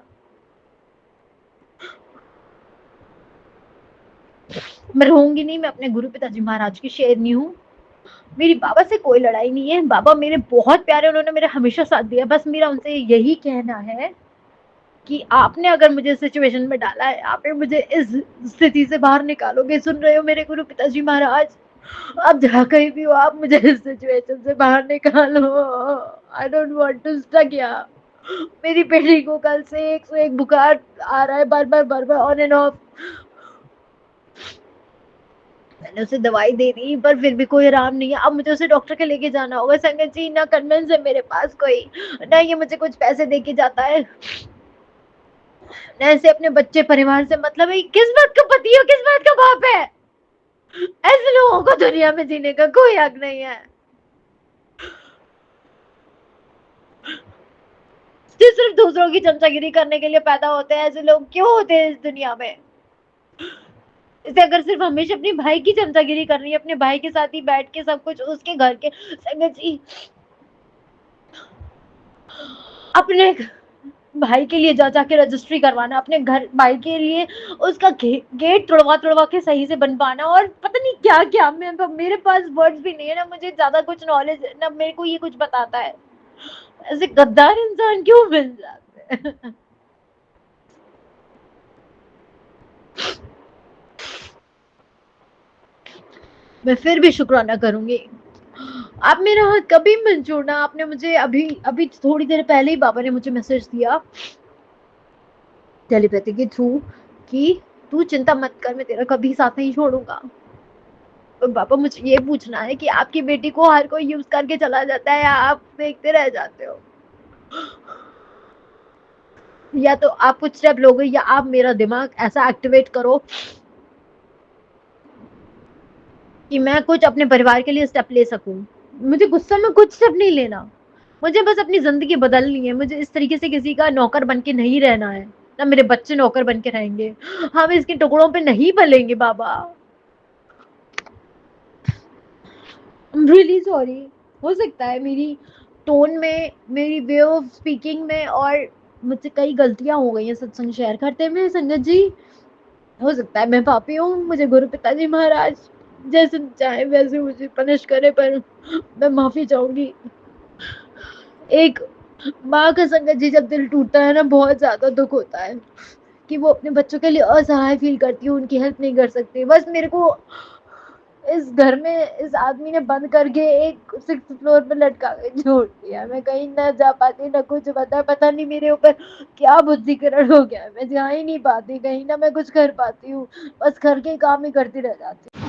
मैं रहूंगी नहीं, मैं अपने गुरु पिताजी महाराज की शेरनी हूँ। मेरी बाबा से कोई लड़ाई नहीं है, बाबा मेरे बहुत प्यारे, उन्होंने मेरे हमेशा साथ दिया। बस मेरा उनसे यही कहना है कि आपने अगर मुझे सिचुएशन में डाला है, आपने मुझे इस स्थिति से बाहर निकालोगे। सुन रहे हो मेरे गुरु पिताजी महाराज, अब जहाँ कहीं भी हो आप मुझे इस सिचुएशन से बाहर निकालो। I don't want to stuck here. मेरी बेटी को कल से 101 बुखार आ रहा है, बार बार ऑन एंड ऑफ। मैंने उसे दवाई दे दी पर फिर भी कोई आराम नहीं है। अब मुझे उसे डॉक्टर के लेके जाना होगा संगत जी। ना कन्वेंस है मेरे पास कोई, ना ये मुझे कुछ पैसे दे के जाता है, ना ऐसे अपने बच्चे परिवार से मतलब है। किस बात का पति हो, किस बात का बाप है। ऐसे लोगों को दुनिया में जीने का कोई हक नहीं है, जो सिर्फ दूसरों की चमचागिरी करने के लिए पैदा होते हैं। ऐसे लोग क्यों होते हैं इस दुनिया में। इसे अगर सिर्फ हमेशा अपने भाई की चमचागिरी करनी है, अपने भाई के साथ ही बैठ के सब कुछ उसके घर के, संगत जी अपने भाई के लिए जा के रजिस्ट्री करवाना, अपने घर भाई के लिए उसका गेट तुड़वा के सही से बनवाना, और पता नहीं क्या क्या। मेरे पास वर्ड्स भी नहीं है, ना मुझे ज्यादा कुछ नॉलेज है, ना मेरे को ये कुछ बताता है। ऐसे गद्दार इंसान क्यों मिल जाते हैं? मैं फिर भी शुक्राना करूंगी। आप मेरा हाथ कभी मत छोड़ना। आपने मुझे अभी अभी थोड़ी देर पहले ही बाबा ने मुझे मैसेज दिया टेलीपैथी के थ्रू कि तू चिंता मत कर, मैं तेरा कभी साथ नहीं छोड़ूंगा। तो पापा मुझे ये पूछना है कि आपकी बेटी को हर कोई यूज करके चला जाता है या आप देखते रह जाते हो? या तो आप कुछ स्टेप लोगे या आप मेरा दिमाग ऐसा एक्टिवेट करो कि मैं कुछ अपने परिवार के लिए स्टेप ले सकूं। मुझे गुस्सा में कुछ स्टेप नहीं लेना, मुझे बस अपनी जिंदगी बदलनी है। मुझे इस तरीके से किसी का नौकर बन के नहीं रहना है, ना मेरे बच्चे नौकर बन के रहेंगे। हम इसके टुकड़ों पे नहीं पलेंगे बाबा। I am really sorry. हो सकता है मेरी टोन में, मेरी वे ऑफ स्पीकिंग में और मुझसे कई गलतियां हो गई हैं सत्संग शेयर करते में संगत जी। हो सकता है मैं पापी हूँ, मुझे गुरु पिताजी महाराज जैसे चाहे वैसे मुझे पनिश करे, पर मैं माफी चाहूंगी। एक माँ का संगत जी जब दिल टूटता है ना, बहुत ज्यादा दुख होता है कि वो अपने बच्चों के लिए असहाय फील करती है, उनकी हेल्प नहीं कर सकती। बस मेरे को इस घर में इस आदमी ने बंद करके एक 6th फ्लोर पे लटका के छोड़ दिया। मैं कहीं ना जा पाती, ना कुछ पता नहीं मेरे ऊपर क्या बुद्धिकरण हो गया है। मैं जा ही नहीं पाती कहीं, ना मैं कुछ कर पाती हूँ, बस घर के काम ही करती रह जाती हूँ।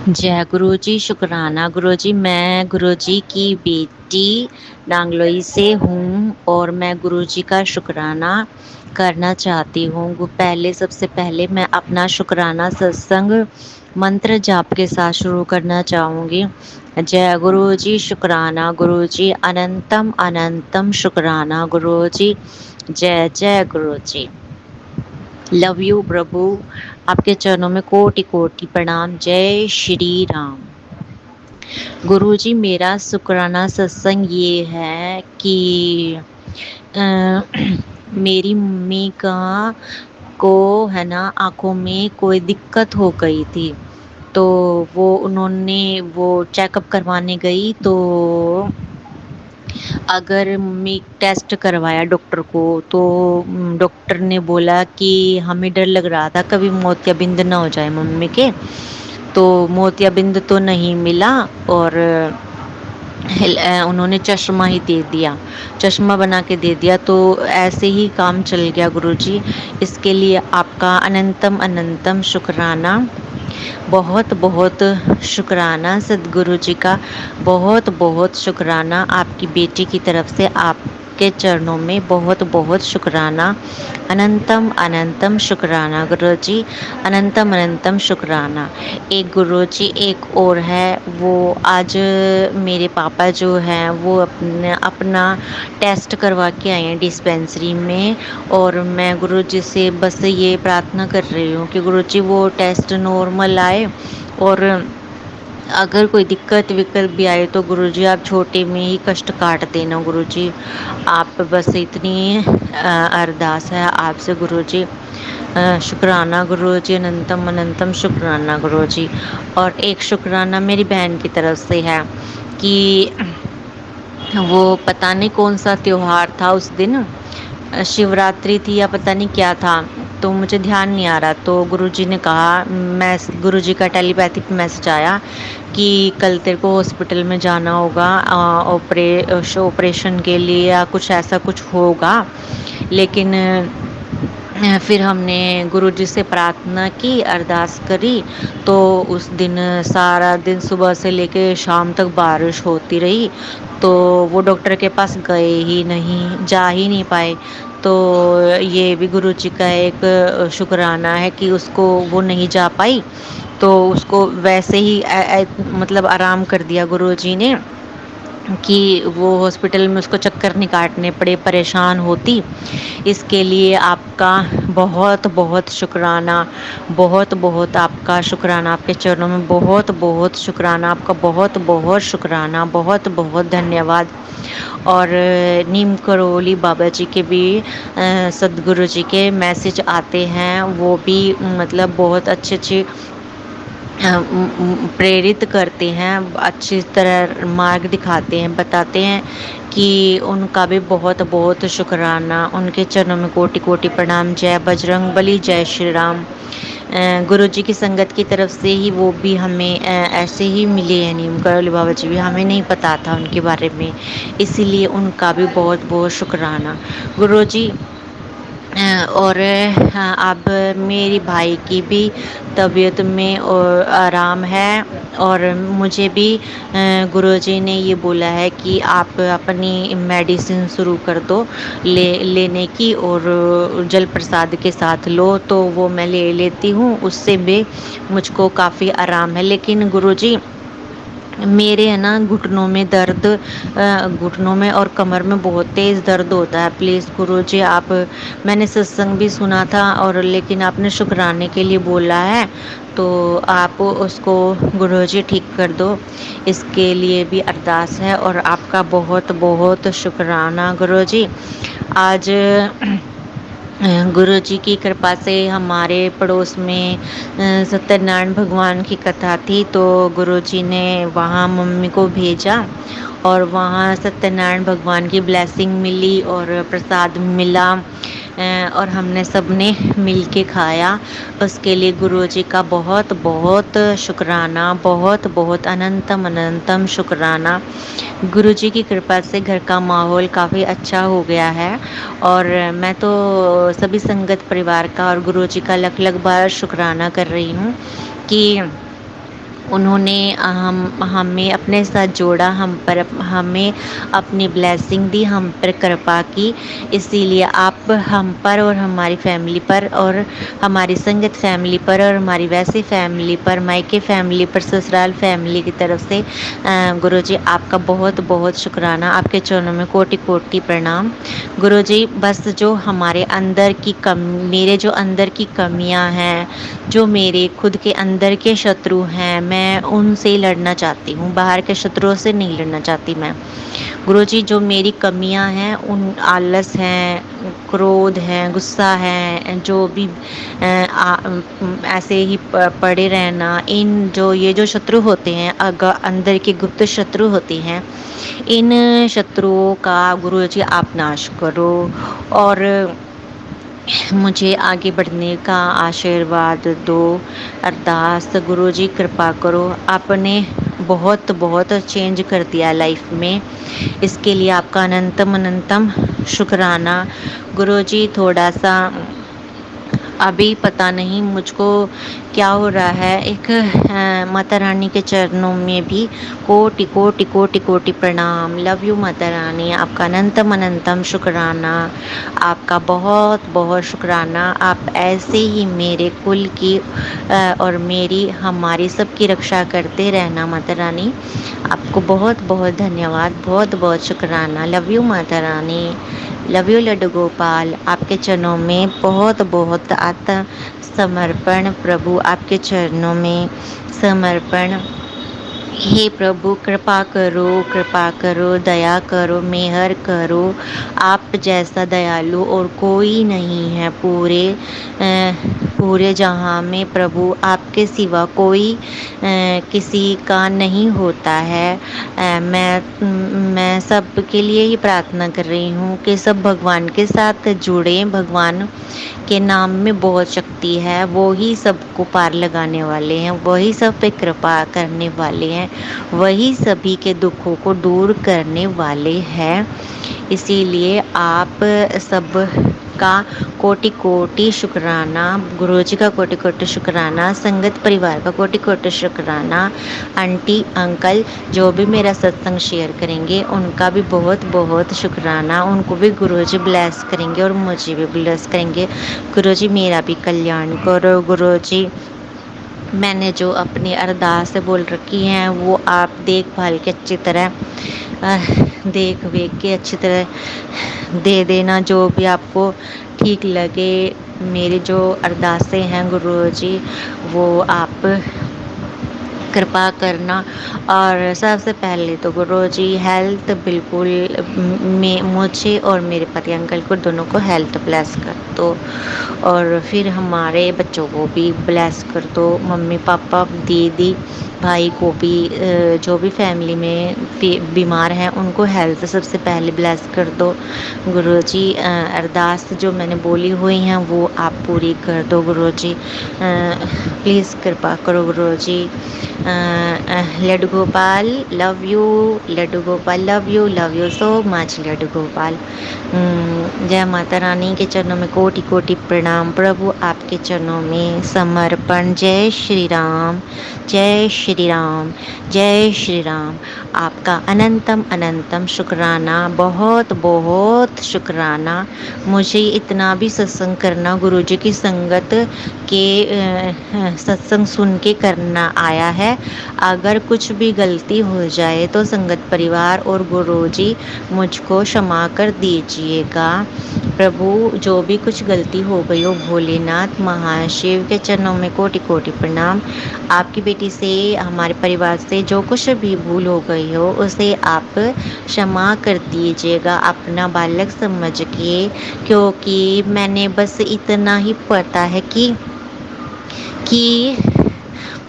जय गुरु जी, शुक्राना गुरु जी। मैं गुरु जी की बेटी नांगलोई से हूँ और मैं गुरु जी का शुक्राना करना चाहती हूँ। पहले सबसे पहले मैं अपना शुक्राना सत्संग मंत्र जाप के साथ शुरू करना चाहूँगी। जय गुरु जी, शुक्राना गुरु जी, अनंतम अनंतम शुक्राना गुरु जी। जय जय गुरु जी। लव यू प्रभु, आपके चरणों में कोटि कोटि प्रणाम। जय श्री राम। गुरु जी, मेरा शुक्राना सत्संग ये है कि मेरी मम्मी का को है ना आँखों में कोई दिक्कत हो गई थी, तो उन्होंने वो चेकअप करवाने गई, तो अगर मम्मी टेस्ट करवाया डॉक्टर को, तो डॉक्टर ने बोला कि हमें डर लग रहा था कभी मोतियाबिंद ना हो जाए मम्मी के, तो मोतियाबिंद तो नहीं मिला और उन्होंने चश्मा ही दे दिया, चश्मा बना के दे दिया। तो ऐसे ही काम चल गया गुरुजी। इसके लिए आपका अनंतम अनंतम शुक्राना, बहुत बहुत शुक्राना सद्गुरु जी का, बहुत बहुत शुक्राना आपकी बेटी की तरफ से। आपके चरणों में बहुत बहुत शुक्राना, अनंतम अनंतम शुक्राना गुरु जी, अनंतम अनंतम शुक्राना। एक गुरु जी एक और है, वो आज मेरे पापा जो हैं वो अपना टेस्ट करवा के आए हैं डिस्पेंसरी में, और मैं गुरु जी से बस ये प्रार्थना कर रही हूँ कि गुरु जी वो टेस्ट नॉर्मल आए, और अगर कोई दिक्कत विक्कत भी आए तो गुरुजी आप छोटे में ही कष्ट काट देना गुरुजी। आप बस इतनी अरदास है आपसे गुरुजी। शुक्राना गुरुजी, अनंतम अनंतम शुक्राना गुरुजी। और एक शुक्राना मेरी बहन की तरफ से है कि वो पता नहीं कौन सा त्योहार था उस दिन, शिवरात्रि थी या पता नहीं क्या था, तो मुझे ध्यान नहीं आ रहा। तो गुरुजी ने कहा, मैं गुरुजी का टेलीपैथिक मैसेज आया कि कल तेरे को हॉस्पिटल में जाना होगा ऑपरेशन के लिए या कुछ ऐसा कुछ होगा। लेकिन फिर हमने गुरुजी से प्रार्थना की, अरदास करी, तो उस दिन सारा दिन सुबह से लेके शाम तक बारिश होती रही, तो वो डॉक्टर के पास गए ही नहीं, जा ही नहीं पाए। तो ये भी गुरुजी का एक शुक्राना है कि उसको वो नहीं जा पाई, तो उसको वैसे ही मतलब आराम कर दिया गुरुजी ने, कि वो हॉस्पिटल में उसको चक्कर नहीं काटने पड़े, परेशान होती। इसके लिए आपका बहुत बहुत शुक्राना, बहुत बहुत आपका शुक्राना, आपके चरणों में बहुत बहुत शुक्राना, आपका बहुत बहुत शुक्राना, बहुत बहुत धन्यवाद। और नीम करोली बाबा जी के भी सदगुरु जी के मैसेज आते हैं, वो भी मतलब बहुत अच्छे अच्छे प्रेरित करते हैं, अच्छी तरह मार्ग दिखाते हैं, बताते हैं कि उनका भी बहुत बहुत शुक्राना, उनके चरणों में कोटि कोटि प्रणाम। जय बजरंग बली, जय श्री राम। गुरु जी की संगत की तरफ से ही वो भी हमें ऐसे ही मिले हैं, नीम करोली बाबा जी भी, हमें नहीं पता था उनके बारे में, इसीलिए उनका भी बहुत बहुत शुक्राना गुरु जी। और हाँ, अब मेरी भाई की भी तबीयत में और आराम है, और मुझे भी गुरुजी ने ये बोला है कि आप अपनी मेडिसिन शुरू कर दो लेने की, और जल प्रसाद के साथ लो, तो वो मैं ले लेती हूँ, उससे भी मुझको काफ़ी आराम है। लेकिन गुरुजी मेरे है ना घुटनों में दर्द, घुटनों में और कमर में बहुत तेज़ दर्द होता है। प्लीज़ गुरुजी आप, मैंने सत्संग भी सुना था, और लेकिन आपने शुक्राने के लिए बोला है, तो आप उसको गुरुजी ठीक कर दो, इसके लिए भी अरदास है। और आपका बहुत बहुत शुक्राना गुरुजी। आज गुरु जी की कृपा से हमारे पड़ोस में सत्यनारायण भगवान की कथा थी, तो गुरु जी ने वहाँ मम्मी को भेजा, और वहाँ सत्यनारायण भगवान की ब्लेसिंग मिली और प्रसाद मिला, और हमने सबने मिल के खाया। उसके लिए गुरु जी का बहुत बहुत शुक्राना, बहुत बहुत अनंतम अनंतम शुक्राना। गुरु जी की कृपा से घर का माहौल काफ़ी अच्छा हो गया है, और मैं तो सभी संगत परिवार का और गुरु जी का लख लख बार शुक्राना कर रही हूँ कि उन्होंने हमें अपने साथ जोड़ा, हमें अपनी ब्लेसिंग दी, हम पर कृपा की। इसीलिए आप हम पर और हमारी फैमिली पर और हमारी संगत फैमिली पर और हमारी वैसी फैमिली पर, मायके फैमिली पर, ससुराल फैमिली की तरफ से गुरुजी आपका बहुत बहुत शुक्राना, आपके चरणों में कोटि कोटि प्रणाम। गुरुजी बस जो हमारे अंदर की मेरे जो अंदर की कमियां हैं, जो मेरे खुद के अंदर के शत्रु हैं, मैं उनसे लड़ना चाहती हूँ, बाहर के शत्रुओं से नहीं लड़ना चाहती मैं। गुरुजी जो मेरी कमियां हैं, उन आलस हैं, क्रोध हैं, गुस्सा है, जो भी ऐसे ही पड़े रहना, इन जो ये जो शत्रु होते हैं, अंदर के गुप्त शत्रु होते हैं, इन शत्रुओं का गुरुजी आप नाश करो, और मुझे आगे बढ़ने का आशीर्वाद दो। अरदास गुरुजी कृपा करो, आपने बहुत बहुत चेंज कर दिया लाइफ में, इसके लिए आपका अनंतम अनंतम शुक्राना। गुरुजी थोड़ा सा अभी पता नहीं मुझको क्या हो रहा है, एक माता रानी के चरणों में भी कोटि कोटि कोटि कोटि प्रणाम। लव यू माता रानी, आपका अनंतम अनंतम शुक्राना, आपका बहुत बहुत शुक्राना। आप ऐसे ही मेरे कुल की और मेरी हमारी सबकी रक्षा करते रहना माता रानी, आपको बहुत बहुत धन्यवाद, बहुत बहुत शुक्राना। Love you Mata Rani, love you Laddu Gopal. आपके चरणों में बहुत बहुत आत्म समर्पण प्रभु, आपके चरणों में समर्पण। हे प्रभु कृपा करो, दया करो, मेहर करो। आप जैसा दयालु और कोई नहीं है पूरे जहाँ में प्रभु, आपके सिवा कोई किसी का नहीं होता है। मैं सब के लिए ही प्रार्थना कर रही हूँ कि सब भगवान के साथ जुड़े। भगवान के नाम में बहुत शक्ति है, वो ही सबको पार लगाने वाले हैं, वही सब पे कृपा करने वाले हैं, वही सभी के दुखों को दूर करने वाले हैं। इसीलिए आप सब का कोटि कोटि शुक्राना, गुरुजी का कोटि कोटि शुक्राना, संगत परिवार का कोटि कोटि शुक्राना, आंटी अंकल जो भी मेरा सत्संग शेयर करेंगे उनका भी बहुत बहुत शुक्राना, उनको भी गुरुजी ब्लेस करेंगे और मुझे भी ब्लेस करेंगे। गुरुजी मेरा भी कल्याण करो। गुरुजी मैंने जो अपनी अरदास बोल रखी हैं वो आप देखभाल के अच्छी तरह देख वेख के अच्छी तरह दे देना, जो भी आपको ठीक लगे मेरी जो अरदासें हैं गुरुजी वो आप कृपा करना। और सबसे पहले तो गुरुजी हेल्थ बिल्कुल मैं मुझे और मेरे पति अंकल को दोनों को हेल्थ ब्लेस कर दो, और फिर हमारे बच्चों को भी ब्लेस कर दो, मम्मी पापा दीदी भाई को भी, जो भी फैमिली में बीमार हैं उनको हेल्थ सबसे पहले ब्लेस कर दो गुरुजी। अरदास जो मैंने बोली हुई हैं वो आप पूरी कर दो गुरुजी, प्लीज़ कृपा करो गुरुजी। Laddu Gopal love you, Laddu Gopal love you so much Laddu Gopal. जय माता रानी के चरणों में कोटि कोटि प्रणाम प्रभु, आपके चरणों में समर्पण। जय श्री राम, जय श्री राम, जय श्री राम। आपका अनंतम अनंतम शुक्राना, बहुत बहुत शुक्राना। मुझे इतना भी सत्संग करना गुरुजी की संगत के सत्संग सुन के करना आया है। अगर कुछ भी गलती हो जाए तो संगत परिवार और गुरुजी मुझको क्षमा कर दीजिएगा प्रभु। जो भी कुछ गलती हो गई हो भोलेनाथ महाशिव के चरणों में कोटि कोटि प्रणाम। आपकी बेटी से हमारे परिवार से जो कुछ भी भूल हो गई हो उसे आप क्षमा कर दीजिएगा अपना बालक समझ के, क्योंकि मैंने बस इतना ही पता है कि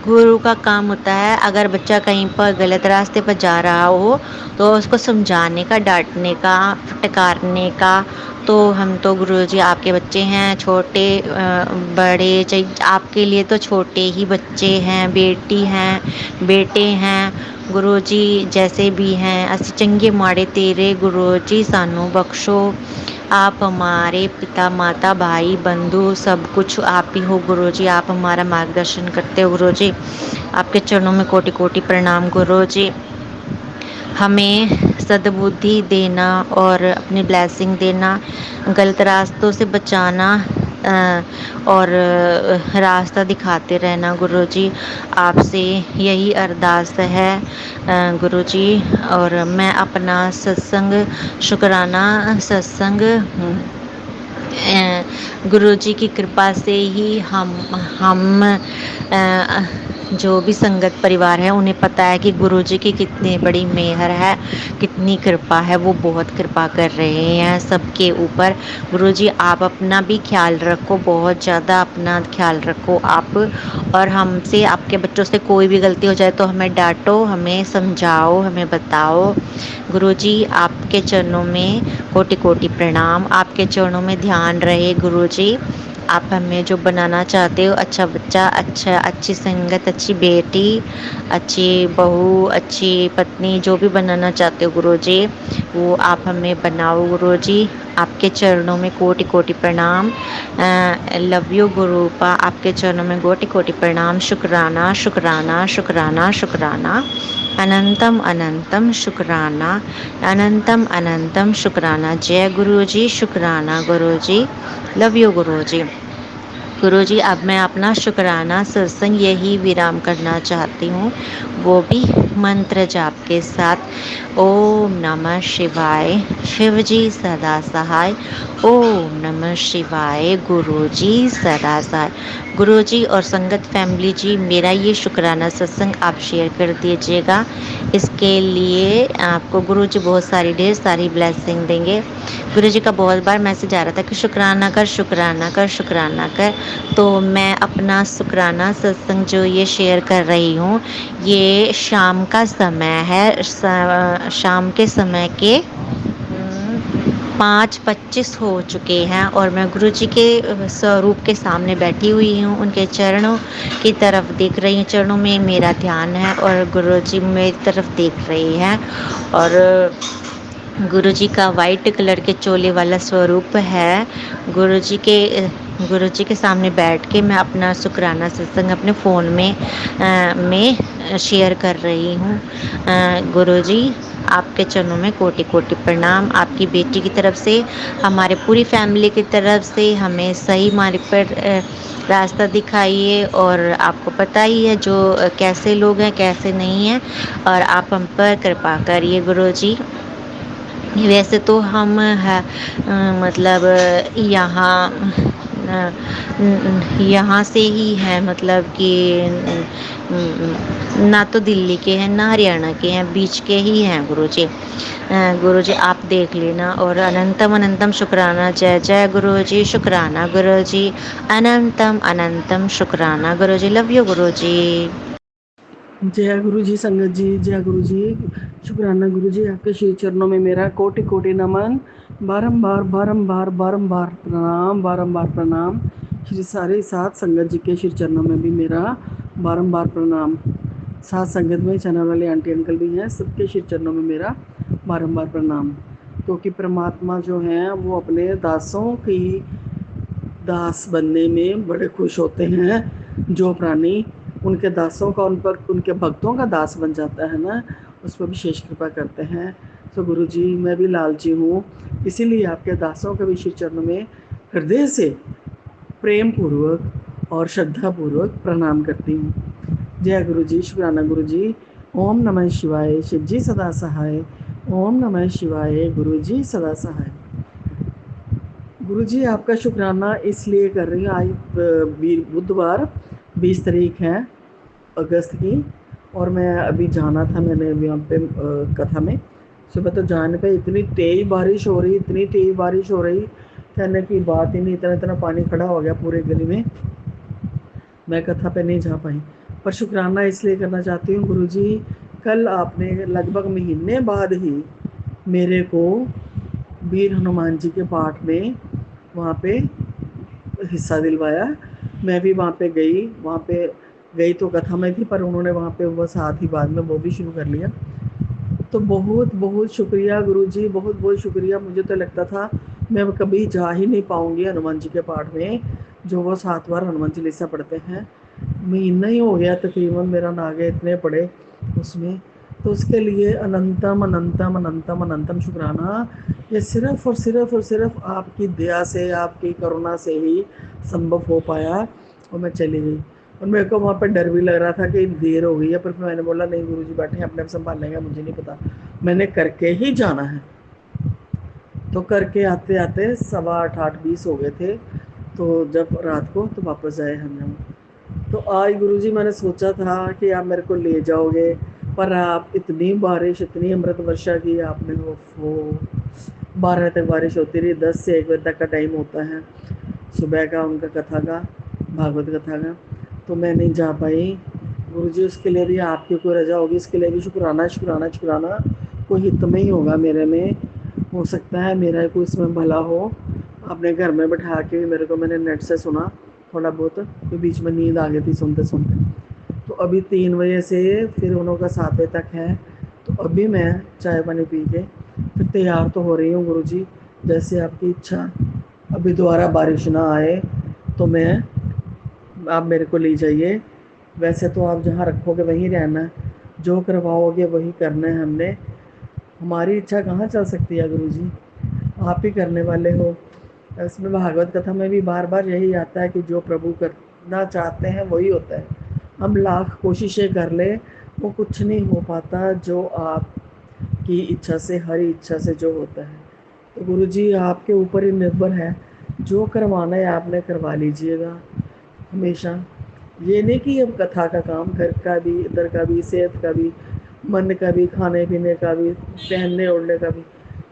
गुरु का काम होता है अगर बच्चा कहीं पर गलत रास्ते पर जा रहा हो तो उसको समझाने का, डांटने का, फटकारने का। तो हम तो गुरुजी आपके बच्चे हैं, छोटे बड़े आपके लिए तो छोटे ही बच्चे हैं, बेटी हैं, बेटे हैं गुरुजी, जैसे भी हैं असी चंगे माड़े तेरे गुरुजी सानू बख्शो। आप हमारे पिता माता भाई बंधु सब कुछ आप ही हो गुरुजी, आप हमारा मार्गदर्शन करते हो गुरुजी। आपके चरणों में कोटि कोटि प्रणाम गुरुजी। हमें सद्बुद्धि देना और अपनी ब्लेसिंग देना, गलत रास्तों से बचाना और रास्ता दिखाते रहना गुरुजी। आपसे यही अरदास है गुरुजी। और मैं अपना सत्संग शुक्राना सत्संग गुरुजी की कृपा से ही हम जो भी संगत परिवार है उन्हें पता है कि गुरुजी की कितनी बड़ी मेहर है, कितनी कृपा है। वो बहुत कृपा कर रहे हैं सबके ऊपर। गुरुजी आप अपना भी ख्याल रखो, बहुत ज़्यादा अपना ख्याल रखो आप। और हमसे, आपके बच्चों से कोई भी गलती हो जाए तो हमें डांटो, हमें समझाओ, हमें बताओ गुरुजी। आपके चरणों में कोटि कोटि प्रणाम, आपके चरणों में ध्यान रहे गुरुजी। आप हमें जो बनाना चाहते हो, अच्छा बच्चा, अच्छी संगत, अच्छी बेटी, अच्छी बहू, अच्छी पत्नी, जो भी बनाना चाहते हो गुरुजी वो आप हमें बनाओ गुरुजी। आपके चरणों में कोटि कोटि प्रणाम। लव यू गुरुपा, आपके चरणों में कोटि कोटि प्रणाम। शुक्राना शुक्राना शुक्राना शुक्राना, अनंतम अनंतम शुक्राना, अनंतम अनंतम शुक्राना। जय गुरुजी, शुक्राना गुरुजी, लव यू गुरुजी। गुरुजी अब मैं अपना शुक्राना सत्संग यही विराम करना चाहती हूँ, वो भी मंत्र जाप के साथ। ओम नमः शिवाय, शिवजी सदा सहाय। ओम नमः शिवाय, गुरुजी सदा सहाय। गुरुजी और संगत फैमिली जी, मेरा ये शुक्राना सत्संग आप शेयर कर दीजिएगा। इसके लिए आपको गुरुजी बहुत सारी, ढेर सारी ब्लेसिंग देंगे। गुरुजी का बहुत बार मैसेज आ रहा था कि शुक्राना कर, शुक्राना कर, शुक्राना कर। तो मैं अपना शुक्राना सत्संग जो ये शेयर कर रही हूँ, ये शाम का समय है। शाम के समय के 5:25 हो चुके हैं और मैं गुरुजी के स्वरूप के सामने बैठी हुई हूँ, उनके चरणों की तरफ देख रही हूँ। चरणों में मेरा ध्यान है और गुरुजी मेरी तरफ देख रहे हैं। और गुरुजी का वाइट कलर के चोले वाला स्वरूप है। गुरुजी के सामने बैठ के मैं अपना शुक्राना सत्संग अपने फ़ोन में शेयर कर रही हूँ। गुरुजी आपके चरणों में कोटि कोटि प्रणाम। आपकी बेटी की तरफ से, हमारे पूरी फैमिली की तरफ से हमें सही मार्ग पर रास्ता दिखाइए। और आपको पता ही है जो कैसे लोग हैं कैसे नहीं हैं, और आप हम पर कृपा करिए गुरुजी। वैसे तो हम मतलब यहाँ यहाँ से ही है, मतलब कि ना तो दिल्ली के हैं ना हरियाणा के हैं, बीच के ही हैं गुरुजी। गुरुजी आप देख लेना। और अनंतम अनंतम शुक्राना। जय जय गुरुजी, शुक्राना गुरुजी, अनंतम अनंतम शुक्राना गुरुजी। लव यू गुरुजी। जय गुरु जी संगत जी, जय गुरु जी, शुक्राना गुरु जी, आपके श्री चरणों में मेरा कोटि कोटि नमन, बारंबार बारंबार बारंबार प्रणाम, बारंबार प्रणाम। श्री सारे सात संगत जी के श्री चरणों में भी मेरा बारंबार प्रणाम। सात संगत में चैनल वाले आंटी अंकल भी हैं, सबके श्री चरणों में मेरा बारंबार प्रणाम। क्योंकि परमात्मा जो हैं वो अपने दासों की दास बनने में बड़े खुश होते हैं। जो प्राणी उनके दासों का, उन पर, उनके भक्तों का दास बन जाता है ना, उस पर विशेष कृपा करते हैं। तो गुरु जी, मैं भी लालची हूँ, इसीलिए आपके दासों के भी श्री चरणों में हृदय से प्रेम पूर्वक और श्रद्धा पूर्वक प्रणाम करती हूँ। जय गुरु जी, शुक्राना गुरु जी। ओम नमः शिवाय, शिव जी सदा सहाय। ओम नमः शिवाय, गुरु जी सदा सहाय। गुरु जी, आपका शुक्राना इसलिए कर रही हूँ, आज बुधवार 20 तारीख है अगस्त की, और मैं अभी जाना था, मैंने यहाँ पे कथा में सुबह तो जाने पे इतनी तेज़ बारिश हो रही, इतनी तेज़ बारिश हो रही, कहने की बात ही नहीं। इतना इतना पानी खड़ा हो गया पूरे गली में, मैं कथा पे नहीं जा पाई। पर शुक्राना इसलिए करना चाहती हूँ गुरु जी, कल आपने लगभग महीने बाद ही मेरे को वीर हनुमान जी के पाठ में वहाँ पे हिस्सा दिलवाया। मैं भी वहाँ पे गई तो कथा में थी, पर उन्होंने वहाँ पे वो साथ ही बाद में वो भी शुरू कर लिया। तो बहुत बहुत शुक्रिया गुरुजी, बहुत बहुत शुक्रिया। मुझे तो लगता था मैं कभी जा ही नहीं पाऊँगी हनुमान जी के पाठ में, जो वो 7 बार हनुमान चालीसा पढ़ते हैं। महीना ही हो गया तकरीबन मेरा नागे इतने पड़े उसमें। तो उसके लिए अनंतम अनंतम अनंतम अनंतम शुक्राना। ये सिर्फ़ और सिर्फ़ और सिर्फ़ आपकी दया से, आपकी करुणा से ही संभव हो पाया। और मैं चली गई, और मेरे को वहाँ पर डर भी लग रहा था कि देर हो गई है, पर मैंने बोला नहीं गुरुजी बैठे अपने आप संभाल लेंगे, मुझे नहीं पता, मैंने करके ही जाना है। तो करके आते आते 7:15-8:20 हो गए थे। तो जब रात को तो वापस आए हम लोग। तो आज गुरुजी मैंने सोचा था कि आप मेरे को ले जाओगे, पर आप इतनी बारिश, इतनी अमृत वर्षा की आपने, वो 12 तक बारिश होती रही, 10 से 1 बजे तक का टाइम होता है सुबह का उनका कथा का, भागवत कथा का। तो मैं नहीं जा पाई गुरुजी, उसके लिए भी आपकी कोई रजा होगी, इसके लिए भी शुक्राना शुक्राना शुक्राना। कोई हित में ही होगा मेरे में, हो सकता है मेरा कोई इसमें भला हो। अपने घर में बैठा के मेरे को, मैंने नेट से सुना थोड़ा बहुत, तो बीच में नींद आ गई थी सुनते सुनते। तो अभी 3 बजे से फिर उन्हों का 7 बजे तक है। तो अभी मैं चाय पानी पी के फिर तैयार तो हो रही हूँ गुरुजी, जैसे आपकी इच्छा। अभी दोबारा बारिश ना आए तो मैं, आप मेरे को ले जाइए। वैसे तो आप जहाँ रखोगे वहीं रहना है, जो करवाओगे वही करना है हमने। हमारी इच्छा कहाँ चल सकती है गुरुजी, आप ही करने वाले हो। इसमें भागवत कथा में भी बार बार यही आता है कि जो प्रभु करना चाहते हैं वही होता है। हम लाख कोशिशें कर ले, वो कुछ नहीं हो पाता जो आपकी इच्छा से, हरी इच्छा से जो होता है। तो गुरुजी आपके ऊपर ही निर्भर है, जो करवाना है आपने करवा लीजिएगा हमेशा। ये नहीं कि अब कथा का काम, घर का भी, इधर का भी, सेहत का भी, मन का भी, खाने पीने का भी, पहनने ओढ़ने का भी,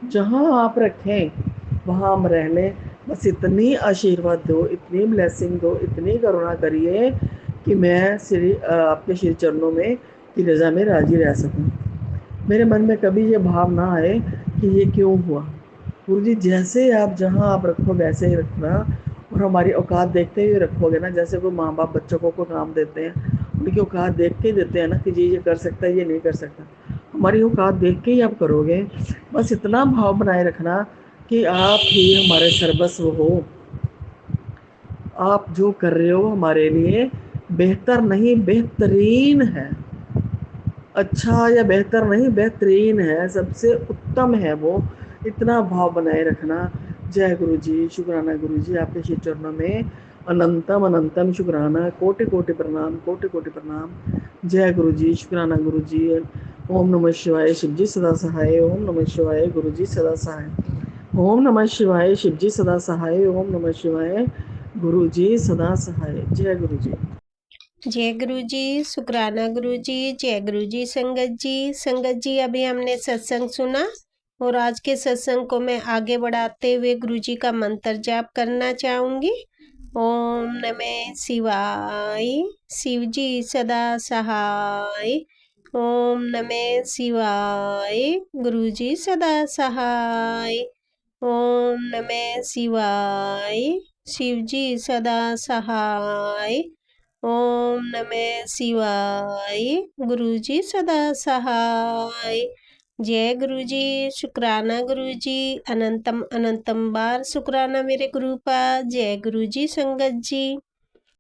जहाँ आप रखें वहाँ हम रह लें। बस इतनी आशीर्वाद दो, इतनी ब्लेसिंग दो, इतनी करुणा करिए कि मैं आपके श्री चरणों में की रज़ा में राजी रह सकूं। मेरे मन में कभी ये भाव ना आए कि ये क्यों हुआ। गुरुजी जैसे आप, जहाँ आप रखो वैसे ही रखना, और हमारी औकात देखते हुए रखोगे ना। जैसे कोई माँ बाप बच्चों को काम देते हैं, उनकी औकात देख के देते हैं ना कि जी ये कर सकता है, ये नहीं कर सकता। हमारी औकात देख के ही आप करोगे। बस इतना भाव बनाए रखना कि आप ही हमारे सर्वस्व हो। आप जो कर रहे हो हमारे लिए बेहतर नहीं, बेहतरीन है। अच्छा या बेहतर नहीं, बेहतरीन है, सबसे उत्तम है वो। इतना भाव बनाए रखना। जय गुरु जी, शुक्राना गुरु जी, आपके श्री चरणों में अनंतम अनंतम शुक्राना, कोटि कोटि प्रणाम, कोटि कोटि प्रणाम। जय गुरु जी, शुक्राना गुरु जी। ओम नमः शिवाय, शिव जी सदा सहाय। ओम नमः शिवाय, गुरु जी सदा सहाय। ओम नमः शिवाय, शिव जी सदा सहाय। ओम नमः शिवाय, गुरु जी सदा सहाय। जय गुरु जी। जय गुरु जी, शुक्राना गुरु जी, जय गुरु जी संगत जी। संगत जी, अभी हमने सत्संग सुना और आज के सत्संग को मैं आगे बढ़ाते हुए गुरु जी का मंत्र जाप करना चाहूँगी। ओम नमः शिवाय, शिव जी सदा सहाय। ओम नमः शिवाय, गुरु जी सदा सहाय। ओम नमः शिवाय, शिव जी सदा सहाय। ओम नमः शिवाय, गुरु जी सदा सहाय। जय गुरु जी, शुक्राना गुरु जी, अनंतम अनंतम बार शुक्राना मेरे गुरु का। जय गुरु जी संगत जी।